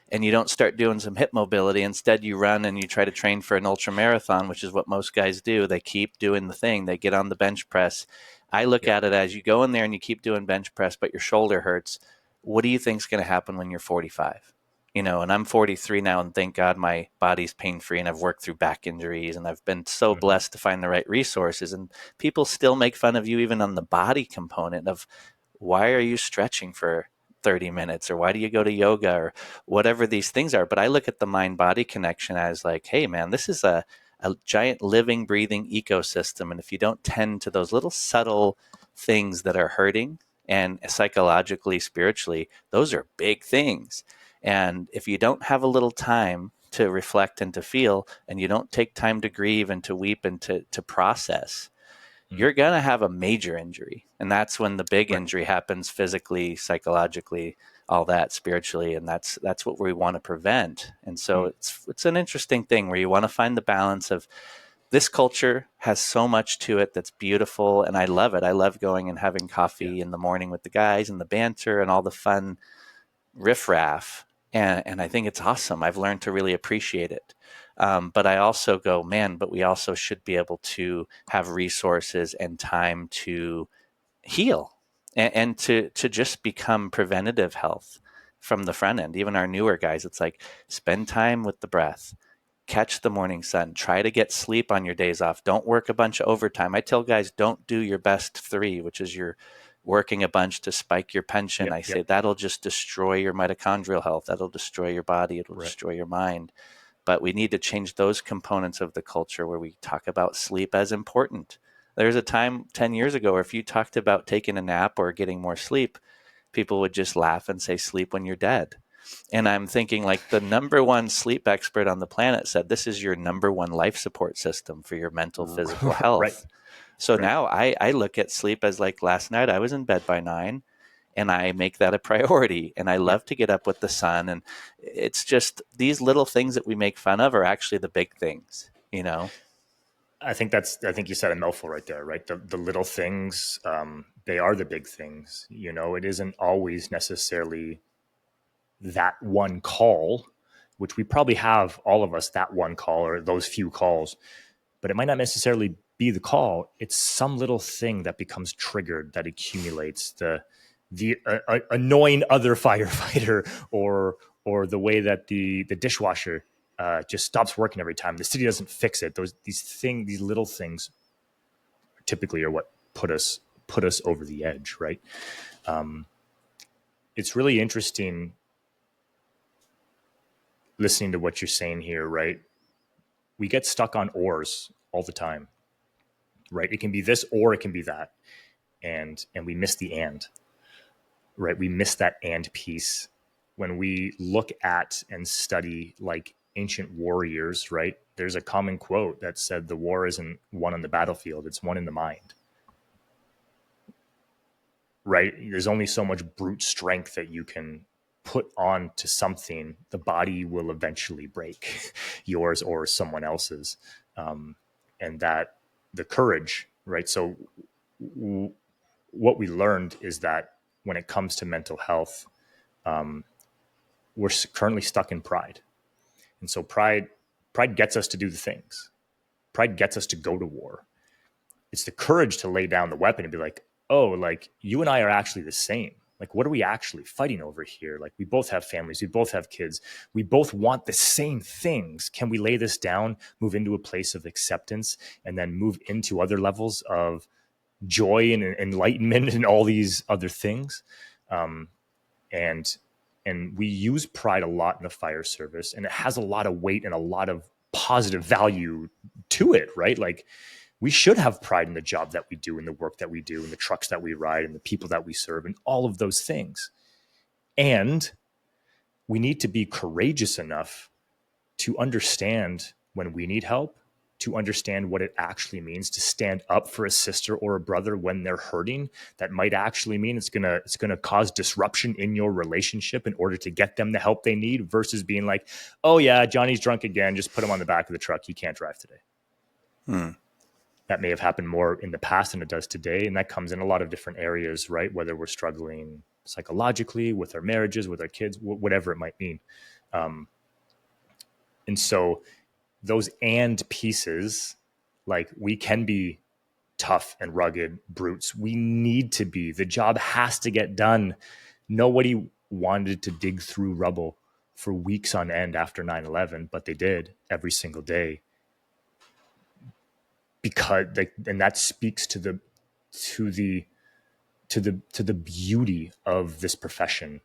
Speaker 1: and you don't start doing some hip mobility, instead you run and you try to train for an ultra marathon, which is what most guys do. They keep doing the thing. They get on the bench press. I look
Speaker 3: Yep.
Speaker 1: at it as you go in there and you keep doing bench press, but your shoulder hurts. What do you think is going to happen when you're 45? And I'm 43 now, and thank God my body's pain free, and I've worked through back injuries, and I've been so
Speaker 3: Mm-hmm.
Speaker 1: blessed to find the right resources. And people still make fun of you even on the body component of why are you stretching for 30 minutes, or why do you go to yoga, or whatever these things are. But I look at the mind body connection as like, hey, man, this is a giant living, breathing ecosystem. And if you don't tend to those little subtle things that are hurting, and psychologically, spiritually, those are big things. And if you don't have a little time to reflect and to feel, and you don't take time to grieve and to weep and to process,
Speaker 3: Mm.
Speaker 1: you're going to have a major injury. And that's when the big
Speaker 3: Right.
Speaker 1: injury happens physically, psychologically, all that spiritually. And that's what we want to prevent. And so
Speaker 3: Mm.
Speaker 1: it's an interesting thing where you want to find the balance of this culture has so much to it that's beautiful. And I love it. I love going and having
Speaker 3: Yeah.
Speaker 1: coffee in the morning with the guys and the banter and all the fun riffraff, and I think it's awesome. I've learned to really appreciate it. But I also go, man, but we also should be able to have resources and time to heal and to just become preventative health from the front end. Even our newer guys, it's like spend time with the breath, catch the morning sun, try to get sleep on your days off. Don't work a bunch of overtime. I tell guys, don't do your best three, which is your working a bunch to spike your pension.
Speaker 3: Yep.
Speaker 1: I say
Speaker 3: Yep.
Speaker 1: that'll just destroy your mitochondrial health. That'll destroy your body. It'll
Speaker 3: Right.
Speaker 1: destroy your mind. But we need to change those components of the culture where we talk about sleep as important. There's a time 10 years ago where if you talked about taking a nap or getting more sleep, people would just laugh and say, sleep when you're dead. And I'm thinking, like, the number one sleep expert on the planet said this is your number one life support system for your mental, physical
Speaker 3: Right.
Speaker 1: health. So
Speaker 3: Right.
Speaker 1: now I look at sleep as, like, last night I was in bed by 9, and I make that a priority. And I
Speaker 3: Yeah.
Speaker 1: love to get up with the sun. And it's just these little things that we make fun of are actually the big things, you know?
Speaker 3: I think you said a mouthful right there, right? The little things, they are the big things. You know, it isn't always necessarily that one call, which we probably have, all of us, that one call or those few calls, but it might not necessarily be the call. It's some little thing that becomes triggered, that accumulates, the annoying other firefighter, or the way that the dishwasher just stops working every time. The city doesn't fix it. These little things typically are what put us over the edge, right? It's really interesting listening to what you're saying here, right? We get stuck on ors all the time, right? It can be this or it can be that, and we miss the and, right? We miss that and piece when we look at and study like ancient warriors, right? There's a common quote that said the war isn't won on the battlefield, it's won in the mind, right? There's only so much brute strength that you can put on to something. The body will eventually break, yours or someone else's. And that the courage, right? So what we learned is that when it comes to mental health, we're currently stuck in pride. And so pride gets us to do the things. Pride gets us to go to war. It's the courage to lay down the weapon and be like, oh, like you and I are actually the same. Like, what are we actually fighting over here? Like, we both have families, we both have kids, we both want the same things. Can we lay this down, move into a place of acceptance, and then move into other levels of joy and enlightenment and all these other things? And we use pride a lot in the fire service, and it has a lot of weight and a lot of positive value to it, right? Like, we should have pride in the job that we do, in the work that we do, in the trucks that we ride, and the people that we serve, and all of those things. And we need to be courageous enough to understand when we need help, to understand what it actually means to stand up for a sister or a brother when they're hurting. That might actually mean it's gonna cause disruption in your relationship in order to get them the help they need, versus being like, oh yeah, Johnny's drunk again, just put him on the back of the truck, he can't drive today. That may have happened more in the past than it does today. And that comes in a lot of different areas, right? Whether we're struggling psychologically, with our marriages, with our kids, whatever it might mean. And so those and pieces, like, we can be tough and rugged brutes. We need to be. The job has to get done. Nobody wanted to dig through rubble for weeks on end after 9/11, but they did every single day. Because and that speaks to the beauty of this profession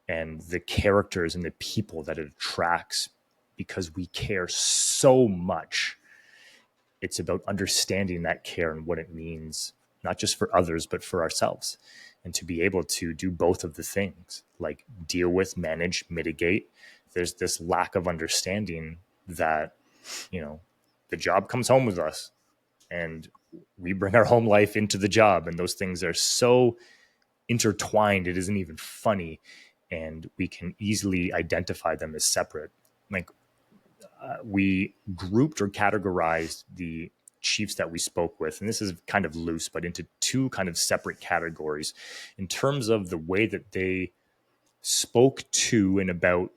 Speaker 3: and the characters and the people that it attracts, because we care so much. It's about understanding that care and what it means, not just for others, but for ourselves. And to be able to do both of the things, like deal with, manage, mitigate. There's this lack of understanding that, the job comes home with us, and we bring our home life into the job, and those things are so intertwined, it isn't even funny, and we can easily identify them as separate. Like, we grouped or categorized the chiefs that we spoke with, and this is kind of loose, but into two kind of separate categories in terms of the way that they spoke to and about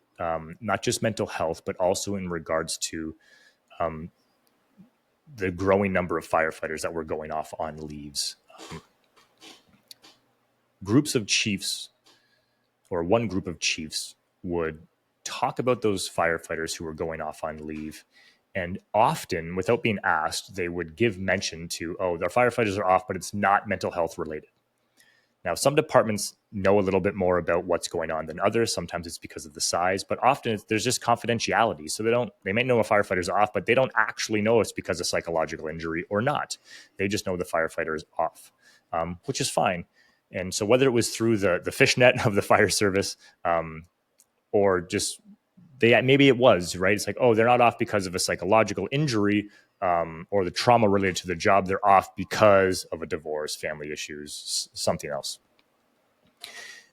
Speaker 3: not just mental health, but also in regards to the growing number of firefighters that were going off on leaves. Groups of chiefs, or one group of chiefs, would talk about those firefighters who were going off on leave. And often, without being asked, they would give mention to, oh, their firefighters are off, but it's not mental health related. Now, some departments know a little bit more about what's going on than others. Sometimes it's because of the size, but often there's just confidentiality. So they may know a firefighter's off, but they don't actually know it's because of psychological injury or not. They just know the firefighter is off, which is fine. And so whether it was through the fishnet of the fire service, or just maybe it was, right? It's like, oh, they're not off because of a psychological injury or the trauma related to the job. They're off because of a divorce, family issues, something else.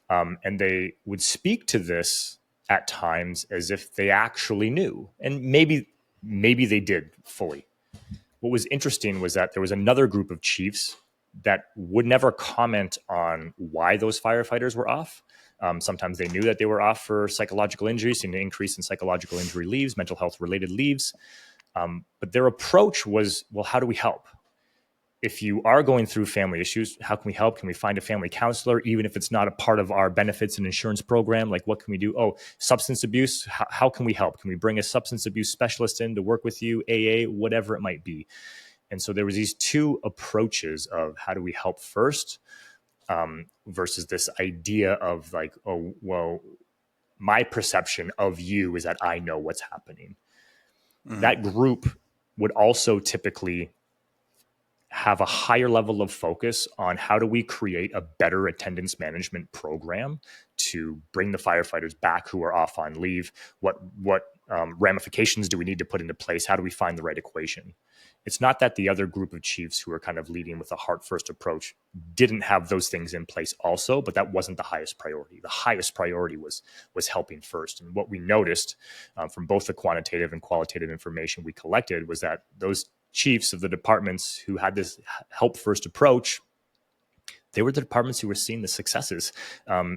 Speaker 3: And they would speak to this at times as if they actually knew. And maybe they did fully. What was interesting was that there was another group of chiefs that would never comment on why those firefighters were off. Sometimes they knew that they were off for psychological injuries, seeing an increase in psychological injury leaves, mental health related leaves. But their approach was, well, how do we help? If you are going through family issues, how can we help? Can we find a family counselor, even if it's not a part of our benefits and insurance program? Like, what can we do? Oh, substance abuse. How can we help? Can we bring a substance abuse specialist in to work with you, AA, whatever it might be? And so there was these two approaches of how do we help first versus this idea of like, oh, well, my perception of you is that I know what's happening. Mm-hmm. That group would also typically have a higher level of focus on how do we create a better attendance management program to bring the firefighters back who are off on leave. What ramifications do we need to put into place? How do we find the right equation? It's not that the other group of chiefs who are kind of leading with a heart first approach didn't have those things in place also, but that wasn't the highest priority. The highest priority was helping first. And what we noticed from both the quantitative and qualitative information we collected was that those chiefs of the departments who had this help first approach, they were the departments who were seeing the successes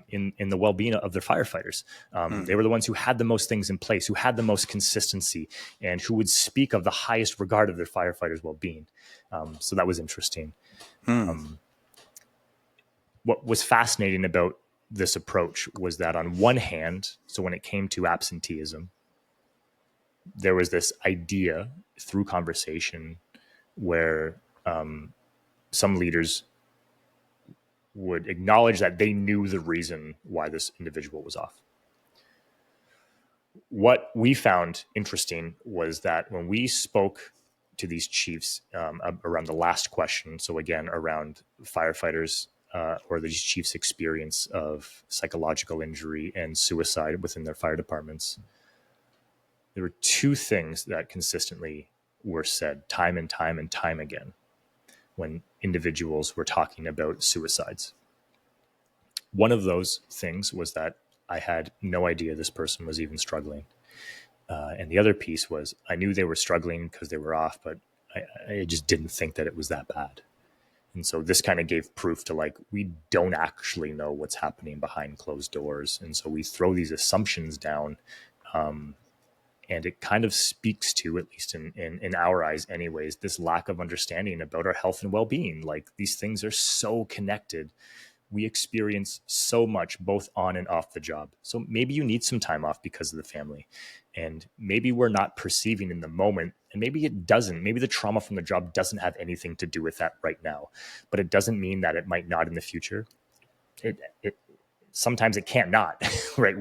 Speaker 3: in the well-being of their firefighters. They were the ones who had the most things in place, who had the most consistency, and who would speak of the highest regard of their firefighters' well-being. So that was interesting. What was fascinating about this approach was that on one hand, so when it came to absenteeism, there was this idea through conversation where some leaders would acknowledge that they knew the reason why this individual was off. What we found interesting was that when we spoke to these chiefs around the last question, so again, around firefighters or these chiefs' experience of psychological injury and suicide within their fire departments, there were two things that consistently were said time and time and time again when individuals were talking about suicides. One of those things was that I had no idea this person was even struggling. And the other piece was I knew they were struggling because they were off, but I just didn't think that it was that bad. And so this kind of gave proof to like, we don't actually know what's happening behind closed doors. And so we throw these assumptions down. And it kind of speaks to, at least in our eyes anyways, this lack of understanding about our health and well-being. Like these things are so connected. We experience so much both on and off the job. So maybe you need some time off because of the family. And maybe we're not perceiving in the moment, and maybe it doesn't. Maybe the trauma from the job doesn't have anything to do with that right now. But it doesn't mean that it might not in the future. Sometimes it can't not, right?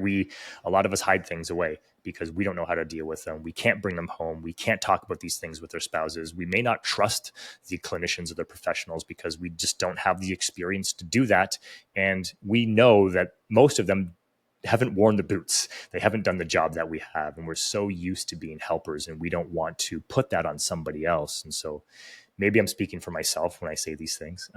Speaker 3: A lot of us hide things away because we don't know how to deal with them. We can't bring them home. We can't talk about these things with our spouses. We may not trust the clinicians or the professionals because we just don't have the experience to do that. And we know that most of them haven't worn the boots. They haven't done the job that we have. And we're so used to being helpers and we don't want to put that on somebody else. And so maybe I'm speaking for myself when I say these things.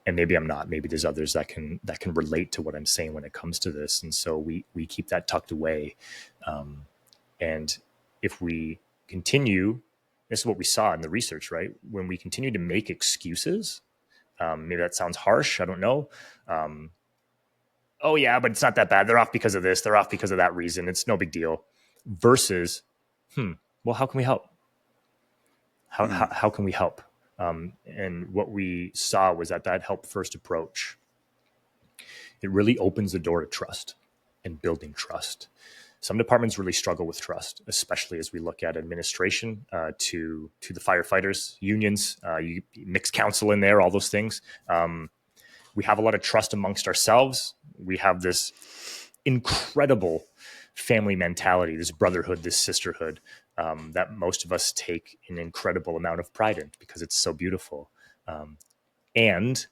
Speaker 3: And maybe I'm not. Maybe there's others that can relate to what I'm saying when it comes to this. And so we keep that tucked away. And if we continue, this is what we saw in the research, right? When we continue to make excuses, maybe that sounds harsh. I don't know. Oh yeah, but it's not that bad. They're off because of this. They're off because of that reason. It's no big deal. Versus, well, how can we help? How can we help? And what we saw was that help first approach, it really opens the door to trust and building trust. Some departments really struggle with trust, especially as we look at administration to the firefighters, unions, you mix council in there, all those things. We have a lot of trust amongst ourselves. We have this incredible family mentality, this brotherhood, this sisterhood, that most of us take an incredible amount of pride in because it's so beautiful. And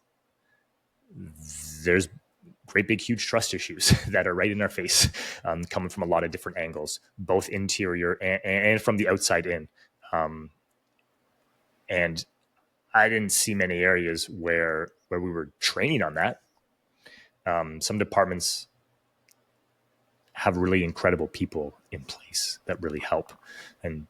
Speaker 3: there's great big huge trust issues that are right in our face, coming from a lot of different angles, both interior and from the outside in. And I didn't see many areas where we were training on that. Some departments have really incredible people in place that really help. And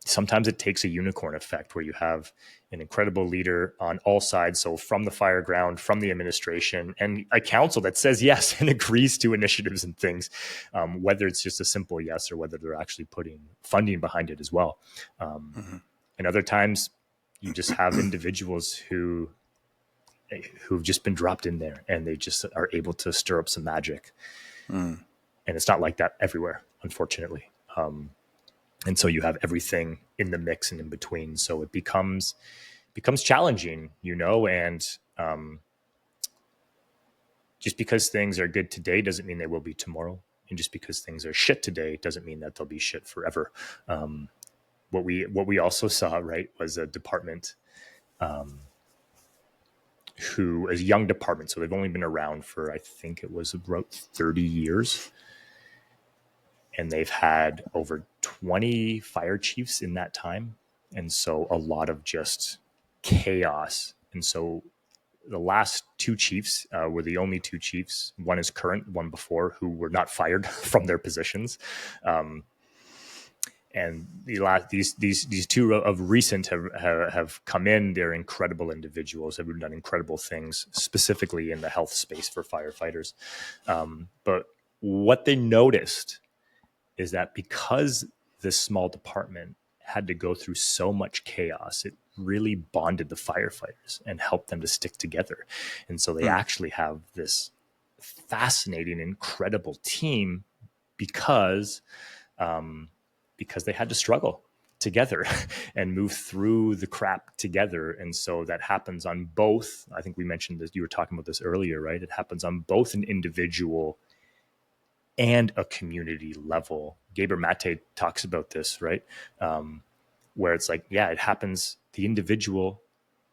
Speaker 3: sometimes it takes a unicorn effect where you have an incredible leader on all sides. So from the fire ground, from the administration, and a council that says yes and agrees to initiatives and things, whether it's just a simple yes or whether they're actually putting funding behind it as well. And other times you just have individuals who've just been dropped in there and they just are able to stir up some magic. And it's not like that everywhere, unfortunately. And so you have everything in the mix and in between. So it becomes challenging, and just because things are good today doesn't mean they will be tomorrow. And just because things are shit today doesn't mean that they'll be shit forever. What we also saw, right, was a department who is a young department. So they've only been around for, I think it was about 30 years. And they've had over 20 fire chiefs in that time. And so a lot of just chaos. And so the last two chiefs were the only two chiefs. One is current, one before, who were not fired from their positions. And these two of recent have come in. They're incredible individuals, have done incredible things, specifically in the health space for firefighters. But what they noticed is that because this small department had to go through so much chaos, it really bonded the firefighters and helped them to stick together. And so they actually have this fascinating, incredible team because they had to struggle together and move through the crap together. And so that happens on both. I think we mentioned that you were talking about this earlier, right? It happens on both an individual and a community level. Gaber Mate talks about this, right? Where it's like, yeah, it happens. The individual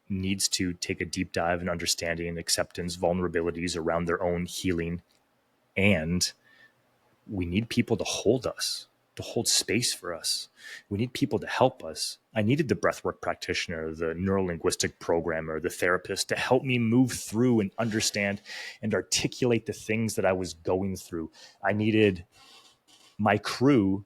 Speaker 3: needs to take a deep dive in understanding, acceptance, vulnerabilities around their own healing. And we need people to hold us, to hold space for us. We need people to help us. I needed the breathwork practitioner, the neuro-linguistic programmer, the therapist to help me move through and understand and articulate the things that I was going through. I needed my crew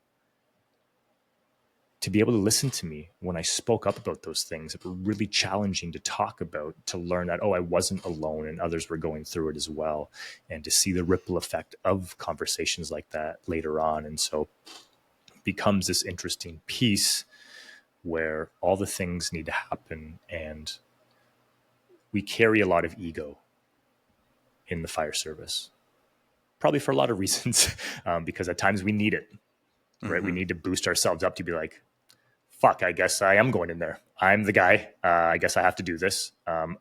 Speaker 3: to be able to listen to me when I spoke up about those things that were really challenging to talk about, to learn that, I wasn't alone and others were going through it as well, and to see the ripple effect of conversations like that later on. And so it becomes this interesting piece where all the things need to happen, and we carry a lot of ego in the fire service, probably for a lot of reasons, because at times we need it, right? We need to boost ourselves up to be like, fuck, I guess I am going in there. I'm the guy. I guess I have to do this.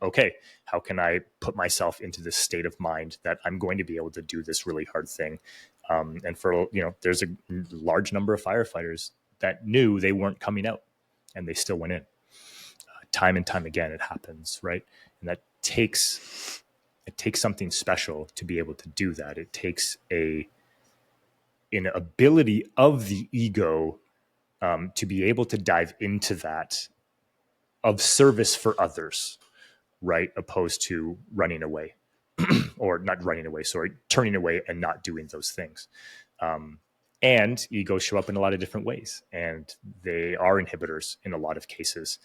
Speaker 3: Okay, how can I put myself into this state of mind that I'm going to be able to do this really hard thing? And for, there's a large number of firefighters that knew they weren't coming out and they still went in. Time and time again, it happens, right? And that takes something special to be able to do that. It takes an ability of the ego to be able to dive into that of service for others, right? Opposed to running away or not running away, sorry, turning away and not doing those things. And egos show up in a lot of different ways, and they are inhibitors in a lot of cases,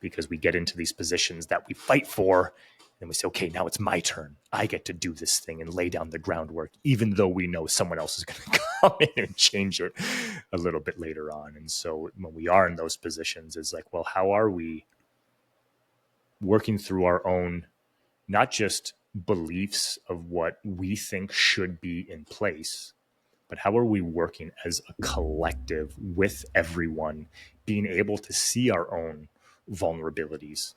Speaker 3: because we get into these positions that we fight for, and we say, okay, now it's my turn. I get to do this thing and lay down the groundwork, even though we know someone else is going to come in and change it a little bit later on. And so when we are in those positions, it's like, well, how are we working through our own, not just beliefs of what we think should be in place, but how are we working as a collective with everyone, being able to see our own vulnerabilities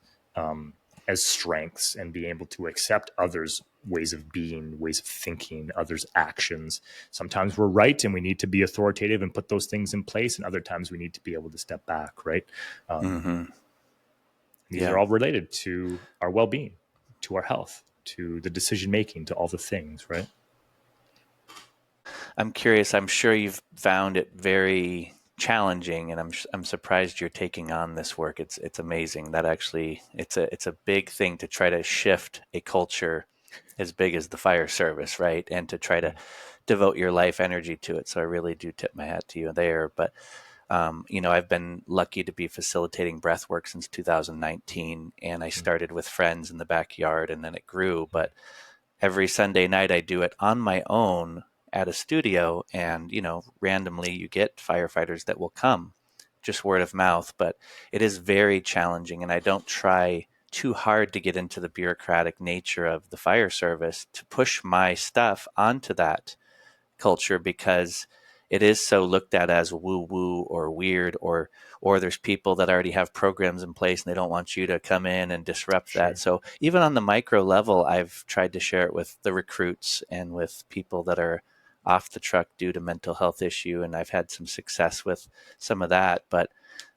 Speaker 3: as strengths, and being able to accept others' ways of being, ways of thinking, others' actions. Sometimes we're right and we need to be authoritative and put those things in place, and other times we need to be able to step back, right? These are all related to our well-being, to our health. to the decision making, to all the things, right?
Speaker 1: I'm curious. I'm sure you've found it very challenging, and I'm surprised you're taking on this work. It's amazing. That actually it's a big thing to try to shift a culture as big as the fire service, right? And to try to devote your life energy to it. So I really do tip my hat to you there. But I've been lucky to be facilitating breathwork since 2019, and I started with friends in the backyard, and then it grew. But every Sunday night I do it on my own at a studio, and randomly you get firefighters that will come, just word of mouth. But it is very challenging, and I don't try too hard to get into the bureaucratic nature of the fire service to push my stuff onto that culture, because it is so looked at as woo woo or weird, or there's people that already have programs in place and they don't want you to come in and disrupt that.
Speaker 3: Sure.
Speaker 1: So even on the micro level, I've tried to share it with the recruits and with people that are off the truck due to mental health issue, and I've had some success with some of that. But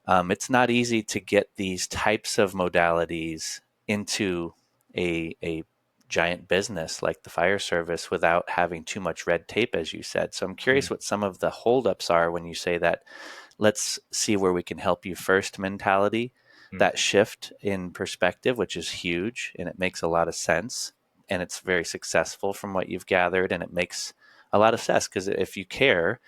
Speaker 1: it's not easy to get these types of modalities into a giant business like the fire service without having too much red tape, as you said. So I'm curious what some of the holdups are when you say that let's see where we can help you first mentality, that shift in perspective, which is huge and it makes a lot of sense. And it's very successful from what you've gathered. And it makes a lot of sense because if you care,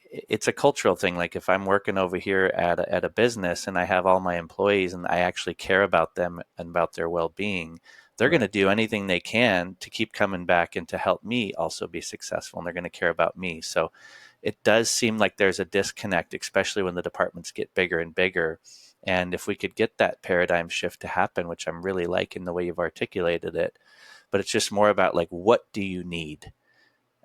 Speaker 1: it's a cultural thing. Like if I'm working over here at a business and I have all my employees and I actually care about them and about their well-being, they're going
Speaker 3: Right.
Speaker 1: to do anything they can to keep coming back and to help me also be successful. And they're going to care about me. So it does seem like there's a disconnect, especially when the departments get bigger and bigger. And if we could get that paradigm shift to happen, which I'm really liking the way you've articulated it, but it's just more about like, what do you need?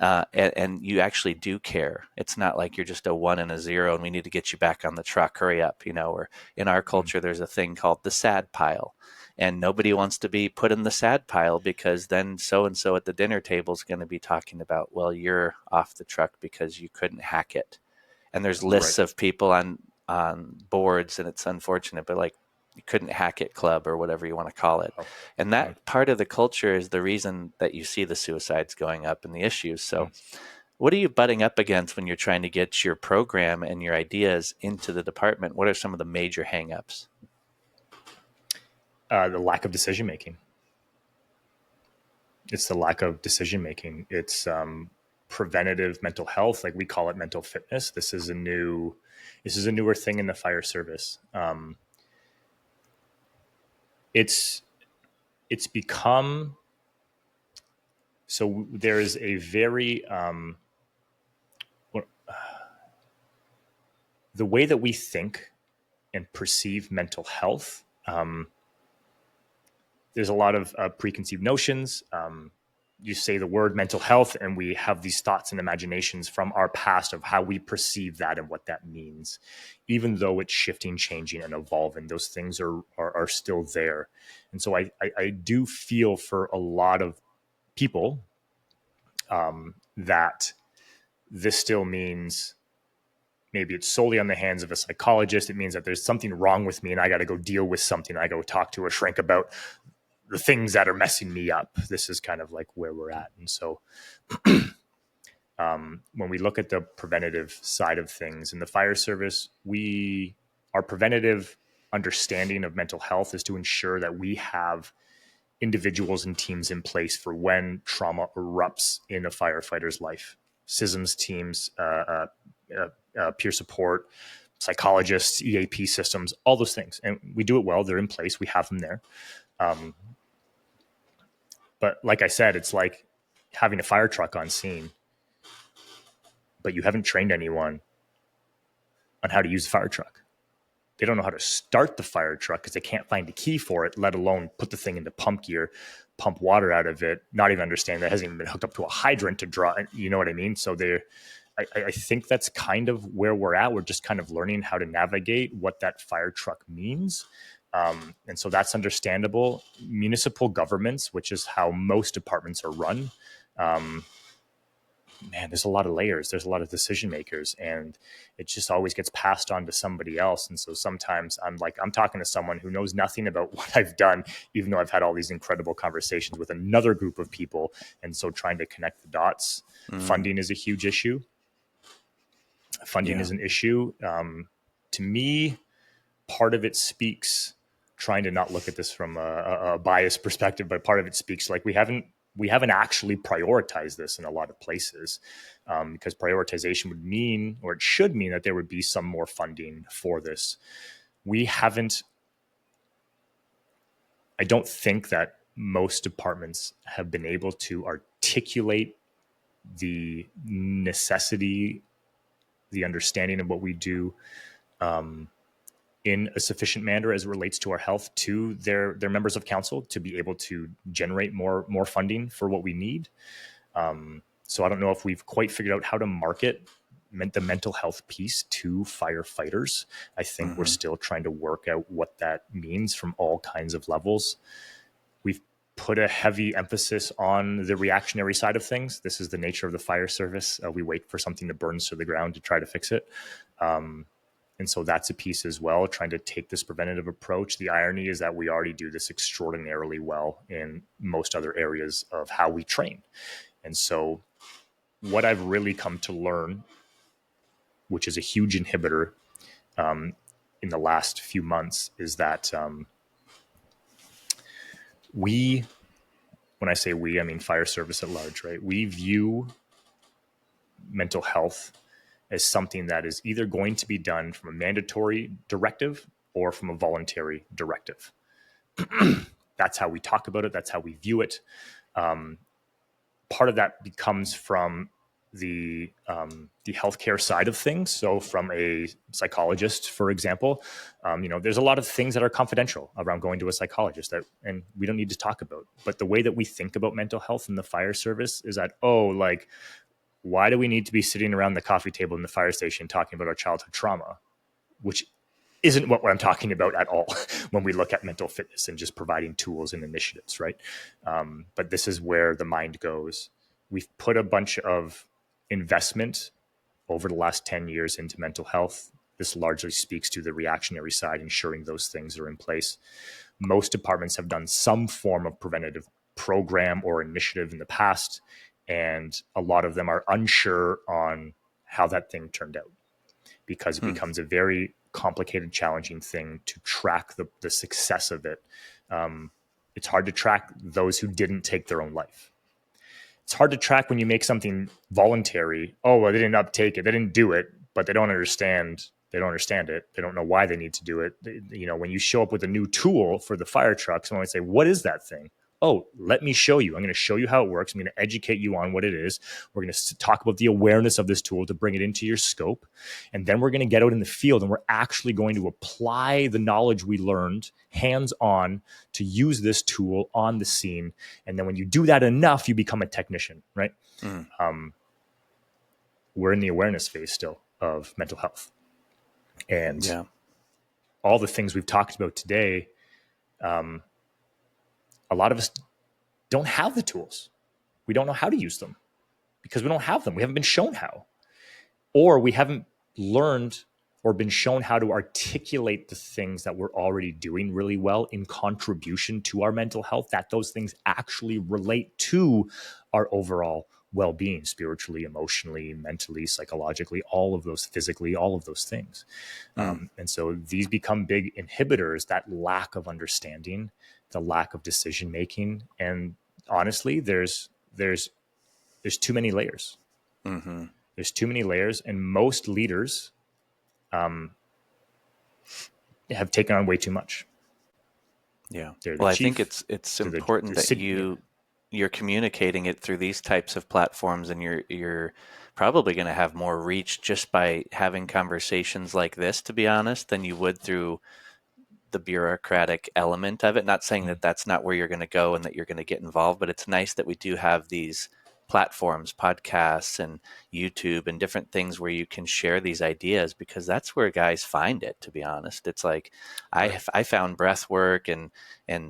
Speaker 1: And you actually do care. It's not like you're just a one and a zero and we need to get you back on the truck, hurry up, or in our culture, there's a thing called the sad pile. And nobody wants to be put in the sad pile because then so-and-so at the dinner table is going to be talking about, well, you're off the truck because you couldn't hack it. And there's
Speaker 3: Right.
Speaker 1: lists of people on boards, and it's unfortunate, but like you couldn't hack it club or whatever you want to call it.
Speaker 3: Oh,
Speaker 1: And
Speaker 3: right.
Speaker 1: that part of the culture is the reason that you see the suicides going up and the issues. So what are you butting up against when you're trying to get your program and your ideas into the department? What are some of the major hangups?
Speaker 3: The lack of decision making. It's the lack of decision making. It's preventative mental health, like we call it mental fitness. This is a newer thing in the fire service. It's become so there is a very the way that we think and perceive mental health. There's a lot of preconceived notions. You say the word mental health, and we have these thoughts and imaginations from our past of how we perceive that and what that means. Even though it's shifting, changing, and evolving, those things are still there. And so I do feel for a lot of people that this still means maybe it's solely on the hands of a psychologist. It means that there's something wrong with me and I got to go deal with something. I go talk to a shrink about the things that are messing me up. This is kind of like where we're at. And so when we look at the preventative side of things in the fire service, our preventative understanding of mental health is to ensure that we have individuals and teams in place for when trauma erupts in a firefighter's life. SISMs teams, peer support, psychologists, EAP systems, all those things. And we do it well. They're in place. We have them there. But like I said, it's like having a fire truck on scene, but you haven't trained anyone on how to use the fire truck. They don't know how to start the fire truck because they can't find a key for it, let alone put the thing into pump gear, pump water out of it, not even understand that it hasn't even been hooked up to a hydrant to draw. You know what I mean? So I think that's kind of where we're at. We're just kind of learning how to navigate what that fire truck means. And so that's understandable. Municipal governments, which is how most departments are run, man, there's a lot of layers, there's a lot of decision makers, and it just always gets passed on to somebody else. And so sometimes I'm talking to someone who knows nothing about what I've done, even though I've had all these incredible conversations with another group of people. And so trying to connect the dots.
Speaker 1: Mm,
Speaker 3: Funding is a huge issue. Funding
Speaker 1: yeah.
Speaker 3: is an issue. To me, part of it speaks, trying to not look at this from a biased perspective, but part of it speaks like we haven't actually prioritized this in a lot of places, because prioritization would mean, or it should mean, that there would be some more funding for this. We haven't. I don't think that most departments have been able to articulate the necessity, the understanding of what we do, in a sufficient manner as it relates to our health, to their members of council, to be able to generate more funding for what we need. So I don't know if we've quite figured out how to market the mental health piece to firefighters. I think we're
Speaker 1: Hmm.
Speaker 3: still trying to work out what that means from all kinds of levels. We've put a heavy emphasis on the reactionary side of things. This is the nature of the fire service. We wait for something to burn to the ground to try to fix it. And so that's a piece as well, trying to take this preventative approach. The irony is that we already do this extraordinarily well in most other areas of how we train. And so what I've really come to learn, which is a huge inhibitor in the last few months, is that we, when I say we, I mean fire service at large, right? We view mental health as something that is either going to be done from a mandatory directive or from a voluntary directive. That's how we talk about it. That's how we view it. Part of that becomes from the healthcare side of things. So, from a psychologist, for example, there's a lot of things that are confidential around going to a psychologist and we don't need to talk about. But the way that we think about mental health in the fire service is that, why do we need to be sitting around the coffee table in the fire station talking about our childhood trauma, which isn't what I'm talking about at all when we look at mental fitness and just providing tools and initiatives, right? But this is where the mind goes. We've put a bunch of investment over the last 10 years into mental health. This largely speaks to the reactionary side, ensuring those things are in place. Most departments have done some form of preventative program or initiative in the past, and a lot of them are unsure on how that thing turned out, because it becomes a very complicated, challenging thing to track the success of it. It's hard to track those who didn't take their own life. It's hard to track when you make something voluntary. Oh, well, they didn't uptake it. They didn't do it, but they don't understand. They don't understand it. They don't know why they need to do it. When you show up with a new tool for the fire truck, someone might say, what is that thing? Oh, let me show you. I'm going to show you how it works. I'm going to educate you on what it is. We're going to talk about the awareness of this tool to bring it into your scope. And then we're going to get out in the field and we're actually going to apply the knowledge we learned hands-on to use this tool on the scene. And then when you do that enough, you become a technician, right?
Speaker 1: Mm.
Speaker 3: We're in the awareness phase still of mental health. And
Speaker 1: Yeah.
Speaker 3: all the things we've talked about today, a lot of us don't have the tools. We don't know how to use them because we don't have them. We haven't been shown how, or we haven't learned or been shown how to articulate the things that we're already doing really well in contribution to our mental health, that those things actually relate to our overall well-being, spiritually, emotionally, mentally, psychologically, all of those, physically, all of those things. And so these become big inhibitors, that lack of understanding, the lack of decision making. And honestly, there's too many layers.
Speaker 1: Mm-hmm.
Speaker 3: There's too many layers, and most leaders have taken on way too much.
Speaker 1: Yeah.
Speaker 3: They're the
Speaker 1: Well, I think
Speaker 3: chief.
Speaker 1: it's
Speaker 3: They're
Speaker 1: important
Speaker 3: the
Speaker 1: that
Speaker 3: city.
Speaker 1: you're communicating it through these types of platforms, and you're probably going to have more reach just by having conversations like this, to be honest, than you would through the bureaucratic element of it. Not saying that that's not where you're going to go and that you're going to get involved, but it's nice that we do have these platforms, podcasts and YouTube and different things where you can share these ideas, because that's where guys find it, to be honest. It's like
Speaker 3: Right.
Speaker 1: I found breath work and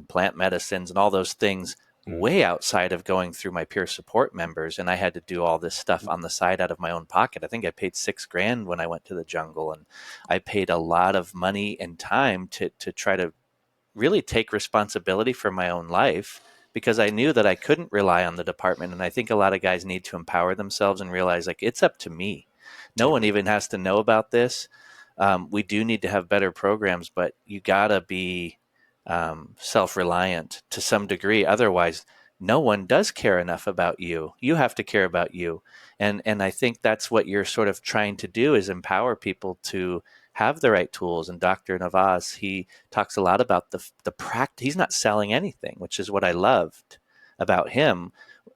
Speaker 1: plant medicines and all those things
Speaker 3: Mm.
Speaker 1: way outside of going through my peer support members. And I had to do all this stuff on the side out of my own pocket. I think I paid $6,000 when I went to the jungle, and I paid a lot of money and time to try to really take responsibility for my own life, because I knew that I couldn't rely on the department. And I think a lot of guys need to empower themselves and realize, like, it's up to me. No one
Speaker 3: Totally.
Speaker 1: even has to know about this. We do need to have better programs, but you gotta be self-reliant to some degree. Otherwise, no one does care enough about you. You have to care about you. And I think that's what you're sort of trying to do, is empower people to have the right tools. And Dr. Navas, he talks a lot about the practice. He's not selling anything, which is what I loved about him.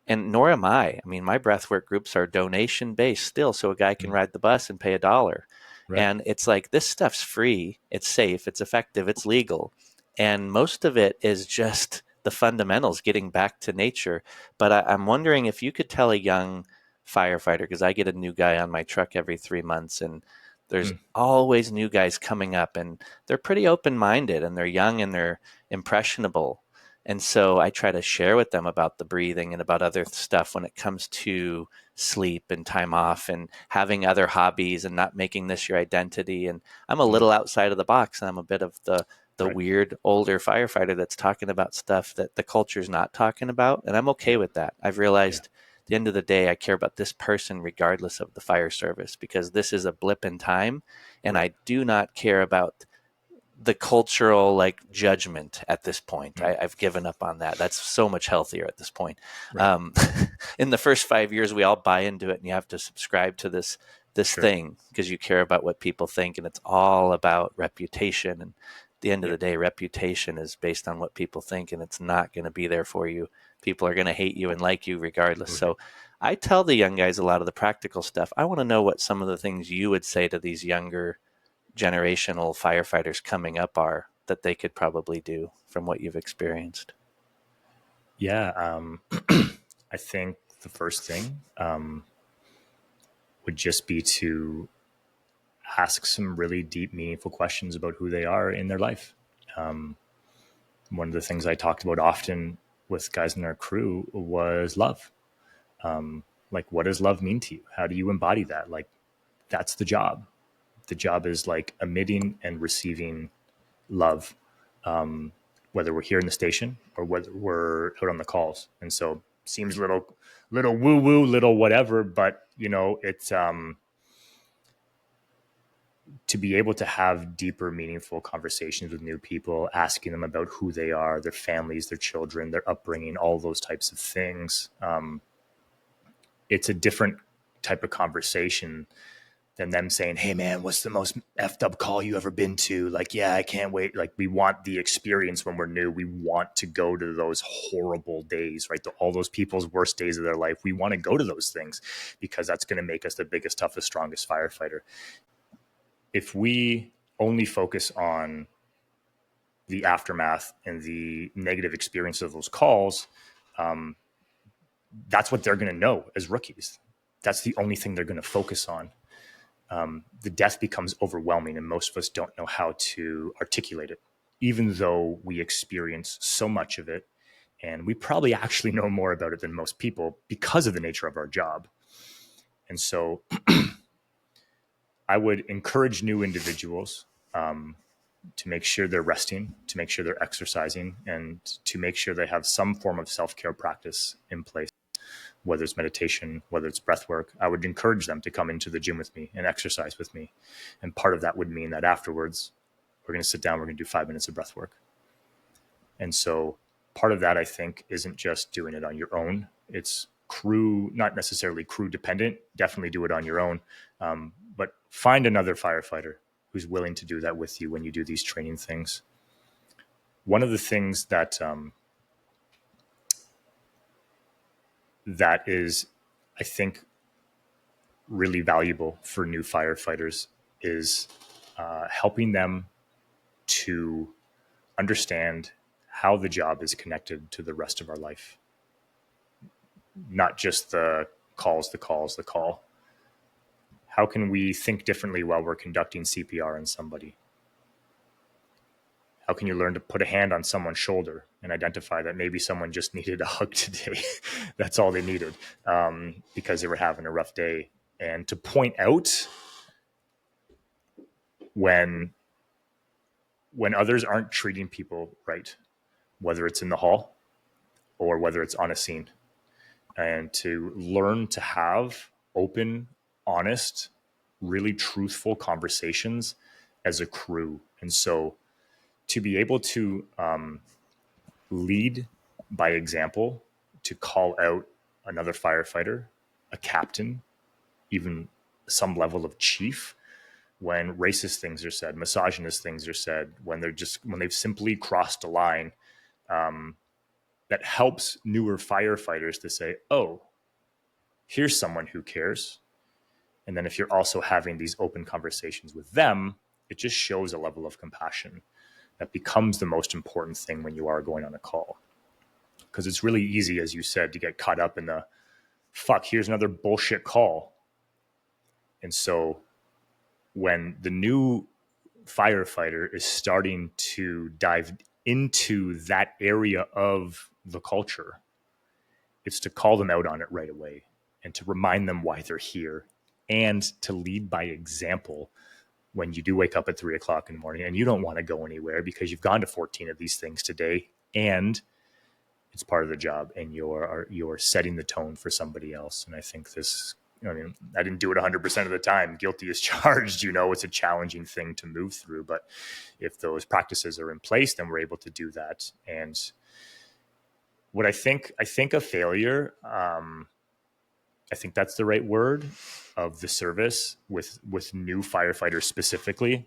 Speaker 1: And nor am I. I mean, my breathwork groups are donation based still, so a guy can
Speaker 3: Mm.
Speaker 1: ride the bus and pay $1.
Speaker 3: Right.
Speaker 1: And it's like, this stuff's free, it's safe, it's effective, it's legal. And most of it is just the fundamentals, getting back to nature. But I'm wondering if you could tell a young firefighter, because I get a new guy on my truck every 3 months, and there's
Speaker 3: Mm.
Speaker 1: always new guys coming up, and they're pretty open minded, and they're young, and they're impressionable. And so I try to share with them about the breathing and about other stuff when it comes to sleep and time off and having other hobbies and not making this your identity. And I'm a
Speaker 3: Mm.
Speaker 1: little outside of the box, and I'm a bit of the
Speaker 3: Right.
Speaker 1: weird older firefighter that's talking about stuff that the culture's not talking about. And I'm okay
Speaker 3: Yeah.
Speaker 1: with that. I've
Speaker 3: Yeah.
Speaker 1: realized at the end of the day, I care about this person regardless of the fire service, because this is a blip in time. And
Speaker 3: Right.
Speaker 1: I do not care about the cultural like judgment at this point.
Speaker 3: Mm.
Speaker 1: I've given up on that. That's so much healthier at this point.
Speaker 3: Right.
Speaker 1: Um, in the first 5 years, we all buy into it, and you have to subscribe to this
Speaker 3: Sure.
Speaker 1: thing because you care about what people think, and it's all about reputation. And at the end of the
Speaker 3: Yep.
Speaker 1: day, reputation is based on what people think, and it's not going to be there for you. People are going to hate you and like you regardless.
Speaker 3: Right.
Speaker 1: So I tell the young guys a lot of the practical stuff. I want to know what some of the things you would say to these younger generational firefighters coming up are that they could probably do from what you've experienced.
Speaker 3: Yeah. I think the first thing would just be to ask some really deep, meaningful questions about who they are in their life. Um, One of the things I talked about often with guys in our crew was love. Like, what does love mean to you? How do you embody that? Like, that's the job. The job is like emitting and receiving love, whether we're here in the station or whether we're out on the calls. And so seems little woo woo, little whatever, but it's to be able to have deeper, meaningful conversations with new people, asking them about who they are, their families, their children, their upbringing, all those types of things. It's a different type of conversation than them saying, "Hey man, what's the most effed up call you ever been to?" Like, yeah, I can't wait. Like, we want the experience when we're new. We want to go to those horrible days, right? All those people's worst days of their life. We want to go to those things because that's going to make us the biggest, toughest, strongest firefighter. If we only focus on the aftermath and the negative experience of those calls, that's what they're going to know as rookies. That's the only thing they're going to focus on. The death becomes overwhelming, and most of us don't know how to articulate it, even though we experience so much of it. And we probably actually know more about it than most people because of the nature of our job. And so I would encourage new individuals to make sure they're resting, to make sure they're exercising, and to make sure they have some form of self-care practice in place, whether it's meditation, whether it's breath work. I would encourage them to come into the gym with me and exercise with me. And part of that would mean that afterwards, we're going to sit down, we're going to do 5 minutes of breath work. And so part of that, I think, isn't just doing it on your own. It's crew, not necessarily crew dependent. Definitely do it on your own. But find another firefighter who's willing to do that with you when you do these training things. One of the things that that is, I think, really valuable for new firefighters is helping them to understand how the job is connected to the rest of our life. Not just the calls, the calls, the call. How can we think differently while we're conducting CPR on somebody? How can you learn to put a hand on someone's shoulder and identify that maybe someone just needed a hug today? That's all they needed, because they were having a rough day. And to point out when others aren't treating people right, whether it's in the hall or whether it's on a scene, and to learn to have open, honest, really truthful conversations as a crew. And so to be able to lead by example, to call out another firefighter, a captain, even some level of chief, when racist things are said, misogynist things are said, when they've simply crossed a line, that helps newer firefighters to say, oh, here's someone who cares. And then if you're also having these open conversations with them, it just shows a level of compassion that becomes the most important thing when you are going on a call. Because it's really easy, as you said, to get caught up in the, fuck, here's another bullshit call. And so when the new firefighter is starting to dive into that area of the culture, it's to call them out on it right away and to remind them why they're here, and to lead by example when you do wake up at 3:00 in the morning and you don't want to go anywhere because you've gone to 14 of these things today, and it's part of the job, and you're setting the tone for somebody else. And I think this, I mean, I didn't do it 100% of the time. Guilty as charged. It's a challenging thing to move through, but if those practices are in place, then we're able to do that. And what I think a failure, I think that's the right word, of the service with new firefighters specifically.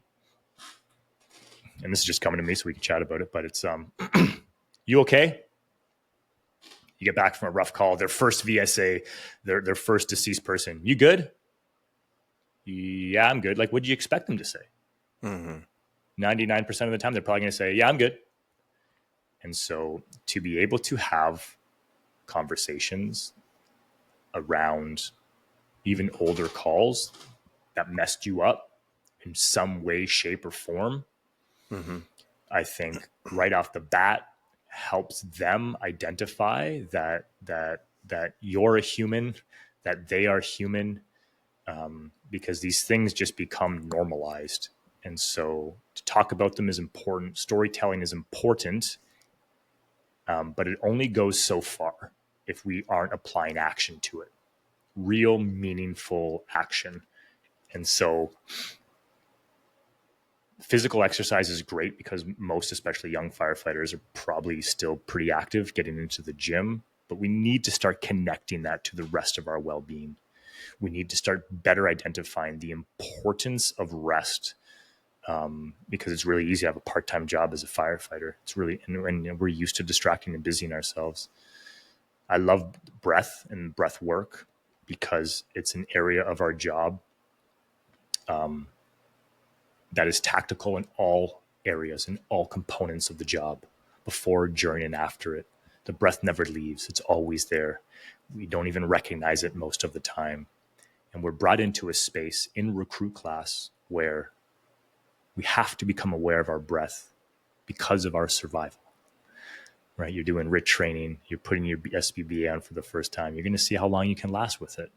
Speaker 3: And this is just coming to me so we can chat about it, but it's, you okay? You get back from a rough call, their first VSA, their first deceased person. You good? Yeah, I'm good. Like, what do you expect them to say? 99% of the time, they're probably going to say, yeah, I'm good. And so to be able to have conversations around even older calls that messed you up in some way, shape, or form, I think right off the bat helps them identify that you're a human, that they are human, because these things just become normalized. And so to talk about them is important. Storytelling is important, but it only goes so far if we aren't applying action to it, real meaningful action. And so physical exercise is great because most, especially young firefighters, are probably still pretty active getting into the gym, but we need to start connecting that to the rest of our well-being. We need to start better identifying the importance of rest, because it's really easy to have a part-time job as a firefighter. It's really, and we're used to distracting and busying ourselves. I love breath and breath work because it's an area of our job that is tactical in all areas, in all components of the job, before, during, and after it. The breath never leaves. It's always there. We don't even recognize it most of the time. And we're brought into a space in recruit class where we have to become aware of our breath because of our survival, right? You're doing RIT training. You're putting your SBBA on for the first time. You're going to see how long you can last with it.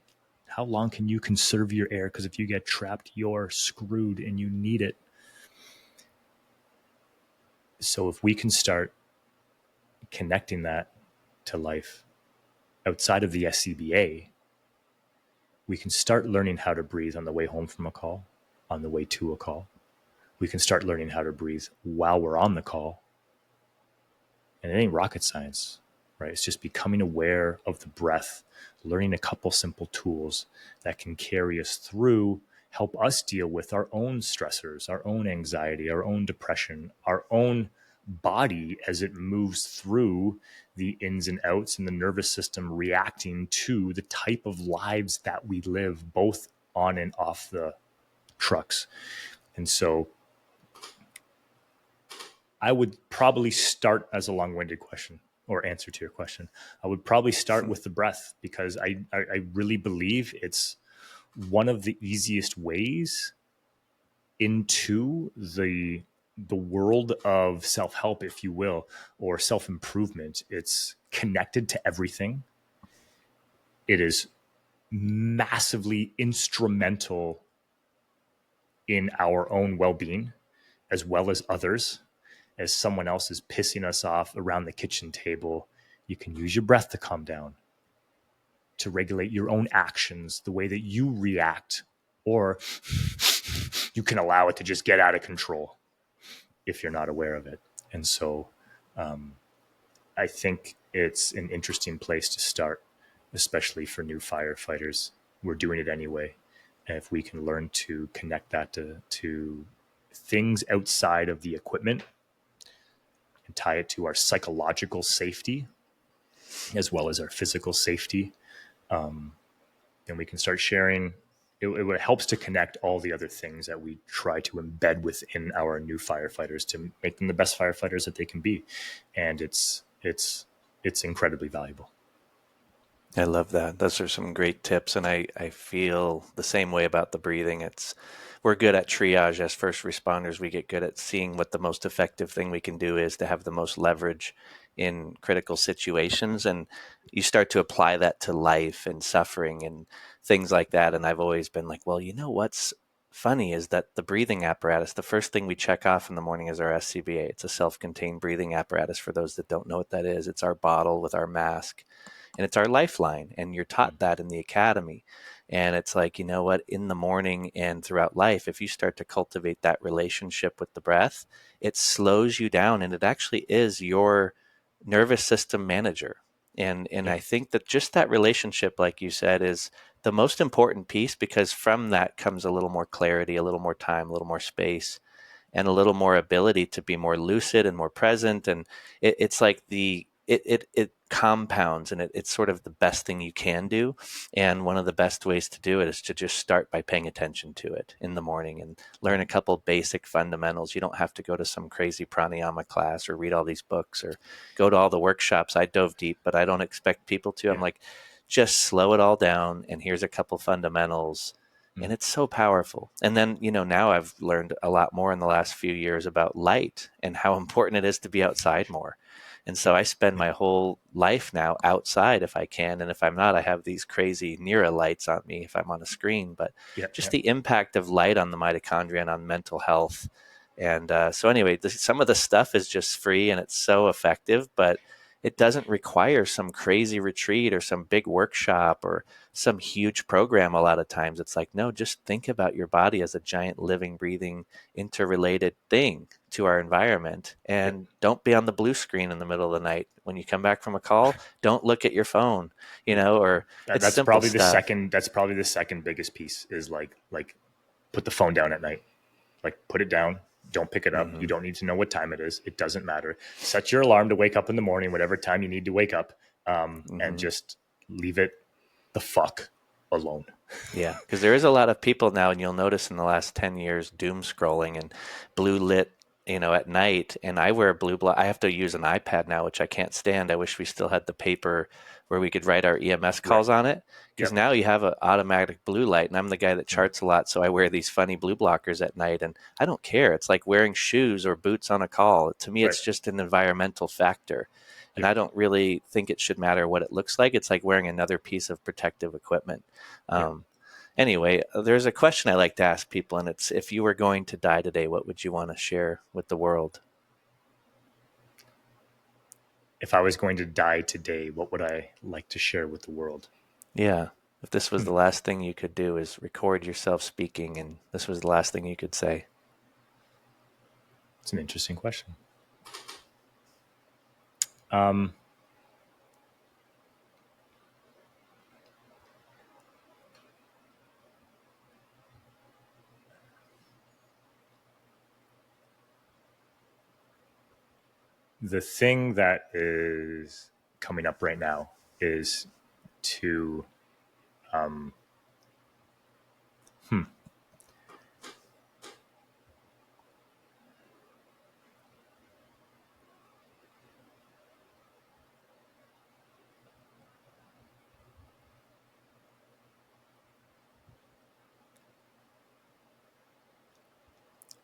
Speaker 3: How long can you conserve your air? Because if you get trapped, you're screwed and you need it. So if we can start connecting that to life outside of the SCBA, we can start learning how to breathe on the way home from a call, on the way to a call. We can start learning how to breathe while we're on the call. And it ain't rocket science, right? It's just becoming aware of the breath, learning a couple simple tools that can carry us through, help us deal with our own stressors, our own anxiety, our own depression, our own body as it moves through the ins and outs and the nervous system reacting to the type of lives that we live, both on and off the trucks. And so I would probably start, as a long-winded question or answer to your question, I would probably start with the breath, because I really believe it's one of the easiest ways into the the world of self-help, if you will, or self-improvement, it's connected to everything. It is massively instrumental in our own well-being as well as others. As someone else is pissing us off around the kitchen table, you can use your breath to calm down, to regulate your own actions, the way that you react, or you can allow it to just get out of control if you're not aware of it. And so I think it's an interesting place to start, especially for new firefighters. We're doing it anyway. And if we can learn to connect that to things outside of the equipment and tie it to our psychological safety as well as our physical safety, then we can start sharing. It helps to connect all the other things that we try to embed within our new firefighters to make them the best firefighters that they can be. And it's incredibly valuable.
Speaker 1: I love that. Those are some great tips. And I feel the same way about the breathing. We're good at triage as first responders. We get good at seeing what the most effective thing we can do is to have the most leverage in critical situations. And you start to apply that to life and suffering and things like that. And I've always been like, well, you know what's funny is that the breathing apparatus, the first thing we check off in the morning is our SCBA. It's a self-contained breathing apparatus. For those that don't know what that is, it's our bottle with our mask and it's our lifeline. And you're taught that in the academy. And it's like, you know what, in the morning and throughout life, if you start to cultivate that relationship with the breath, it slows you down and it actually is your nervous system manager. And
Speaker 3: Yeah.
Speaker 1: I think that just that relationship, like you said, is the most important piece because from that comes a little more clarity, a little more time, a little more space, and a little more ability to be more lucid and more present. And it's like it compounds and it's sort of the best thing you can do. And one of the best ways to do it is to just start by paying attention to it in the morning and learn a couple basic fundamentals. You don't have to go to some crazy pranayama class or read all these books or go to all the workshops. I dove deep, but I don't expect people to. I'm
Speaker 3: Yeah.
Speaker 1: like, just slow it all down. And here's a couple fundamentals and it's so powerful. And then, now I've learned a lot more in the last few years about light and how important it is to be outside more. And so I spend
Speaker 3: Yeah.
Speaker 1: my whole life now outside if I can. And if I'm not, I have these crazy Nira lights on me if I'm on a screen. But
Speaker 3: Yeah.
Speaker 1: just
Speaker 3: Yeah.
Speaker 1: the impact of light on the mitochondria and on mental health. And so, anyway, some of the stuff is just free and it's so effective, but it doesn't require some crazy retreat or some big workshop or some huge program. A lot of times it's like, no, just think about your body as a giant living, breathing, interrelated thing to our environment.
Speaker 3: Yeah.
Speaker 1: And don't be on the blue screen in the middle of the night. When you come back from a call, don't look at your phone, or it's
Speaker 3: That's
Speaker 1: simple
Speaker 3: probably the
Speaker 1: stuff.
Speaker 3: second. That's probably the second biggest piece is like put the phone down at night. Like put it down. Don't pick it up. You
Speaker 1: Hmm.
Speaker 3: don't need to know what time it is. It doesn't matter. Set your alarm to wake up in the morning, whatever time you need to wake up, and
Speaker 1: Hmm.
Speaker 3: just leave it the fuck alone.
Speaker 1: Yeah, because there is a lot of people now, and you'll notice in the last 10 years, doom scrolling and blue lit, at night. And I wear a blue block. I have to use an iPad now, which I can't stand. I wish we still had the paper where we could write our EMS
Speaker 3: Right.
Speaker 1: calls on it. Because
Speaker 3: Yep.
Speaker 1: now you have an automatic blue light, and I'm the guy that charts a lot, so I wear these funny blue blockers at night, and I don't care. It's like wearing shoes or boots on a call. To me,
Speaker 3: Right.
Speaker 1: it's just an environmental factor. And
Speaker 3: Yep.
Speaker 1: I don't really think it should matter what it looks like. It's like wearing another piece of protective equipment.
Speaker 3: Yep.
Speaker 1: Anyway, there's a question I like to ask people, and it's if you were going to die today, what would you want to share with the world?
Speaker 3: If I was going to die today, what would I like to share with the world?
Speaker 1: Yeah. If this was
Speaker 3: Hmm.
Speaker 1: the last thing you could do is record yourself speaking and this was the last thing you could say.
Speaker 3: It's an interesting question. Um, the thing that is coming up right now is to um, hmm,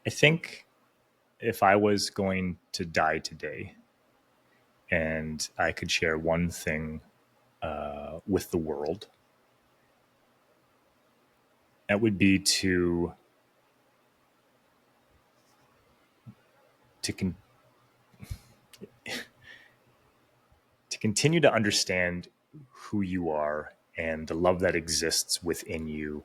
Speaker 3: I think if I was going to die today and I could share one thing with the world, that would be to continue to understand who you are and the love that exists within you,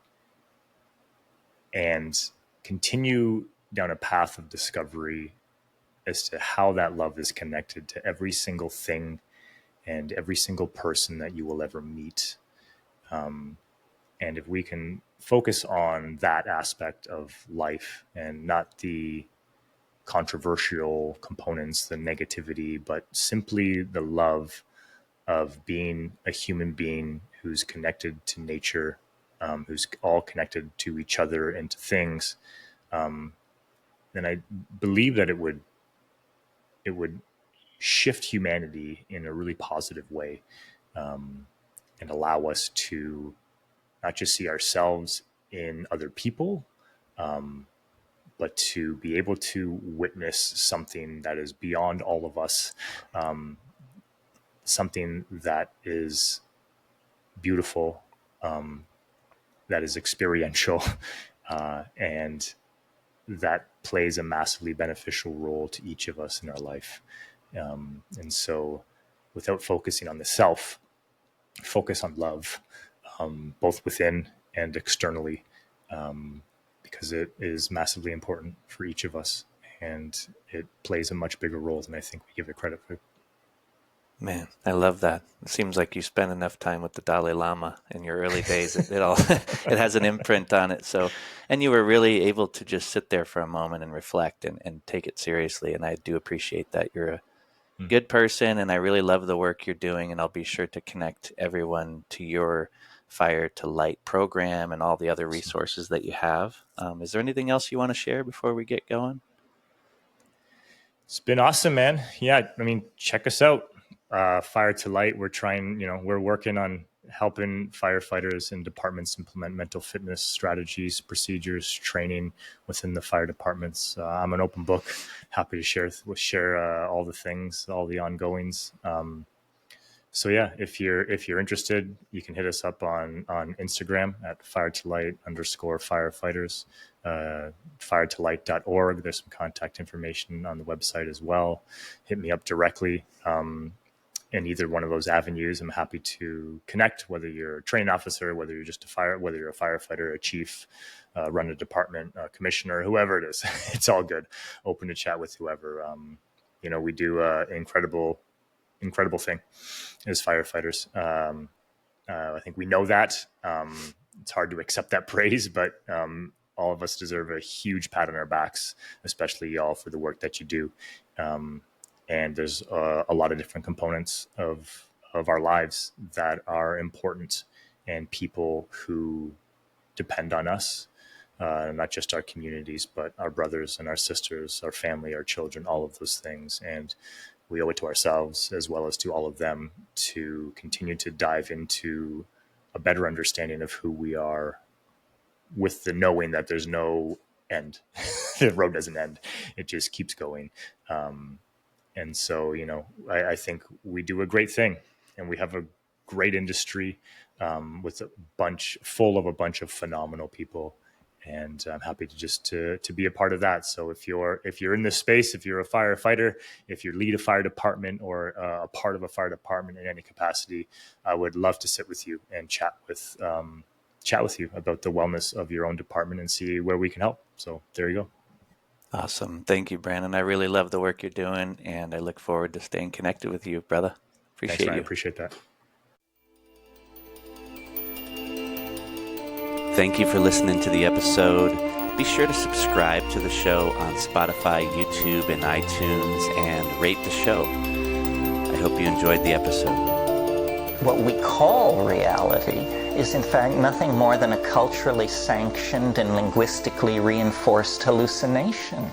Speaker 3: and continue down a path of discovery as to how that love is connected to every single thing and every single person that you will ever meet. And if we can focus on that aspect of life and not the controversial components, the negativity, but simply the love of being a human being who's connected to nature, who's all connected to each other and to things, then I believe that it would shift humanity in a really positive way, and allow us to not just see ourselves in other people, but to be able to witness something that is beyond all of us, something that is beautiful, that is experiential, and that plays a massively beneficial role to each of us in our life. And so without focusing on the self, focus on love, both within and externally, because it is massively important for each of us, and it plays a much bigger role than I think we give it credit for.
Speaker 1: Man, I love that. It seems like you spent enough time with the Dalai Lama in your early days. It all it has an imprint on it. So, and you were really able to just sit there for a moment and reflect and take it seriously. And I do appreciate that. You're a good person, and I really love the work you're doing. And I'll be sure to connect everyone to your Fire to Light program and all the other resources that you have. Is there anything else you want to share before we get going?
Speaker 3: It's been awesome, man. Yeah, I mean, check us out. Fire to Light. We're working on helping firefighters and departments implement mental fitness strategies, procedures, training within the fire departments. I'm an open book, happy to share all the things, all the ongoings. So yeah, if you're interested, you can hit us up on Instagram at fire2light_firefighters, firetolight.org. There's some contact information on the website as well. Hit me up directly. In either one of those avenues, I'm happy to connect, whether you're a training officer, whether you're just whether you're a firefighter, a chief, run a department, a commissioner, whoever it is. It's all good. Open to chat with whoever. We do an incredible thing as firefighters. I think we know that. It's hard to accept that praise, but all of us deserve a huge pat on our backs, especially y'all, for the work that you do. And there's a lot of different components of our lives that are important, and people who depend on us, not just our communities, but our brothers and our sisters, our family, our children, all of those things. And we owe it to ourselves as well as to all of them to continue to dive into a better understanding of who we are, with the knowing that there's no end. The road doesn't end. It just keeps going. And so, I think we do a great thing, and we have a great industry with a bunch of phenomenal people. And I'm happy to be a part of that. So if you're in this space, if you're a firefighter, if you lead a fire department or a part of a fire department in any capacity, I would love to sit with you and chat with you about the wellness of your own department and see where we can help. So there you go.
Speaker 1: Awesome. Thank you, Brandon. I really love the work you're doing, and I look forward to staying connected with you, brother. Appreciate you.
Speaker 3: I appreciate that.
Speaker 1: Thank you for listening to the episode. Be sure to subscribe to the show on Spotify, YouTube, and iTunes, and rate the show. I hope you enjoyed the episode.
Speaker 2: What we call reality is in fact nothing more than a culturally sanctioned and linguistically reinforced hallucination.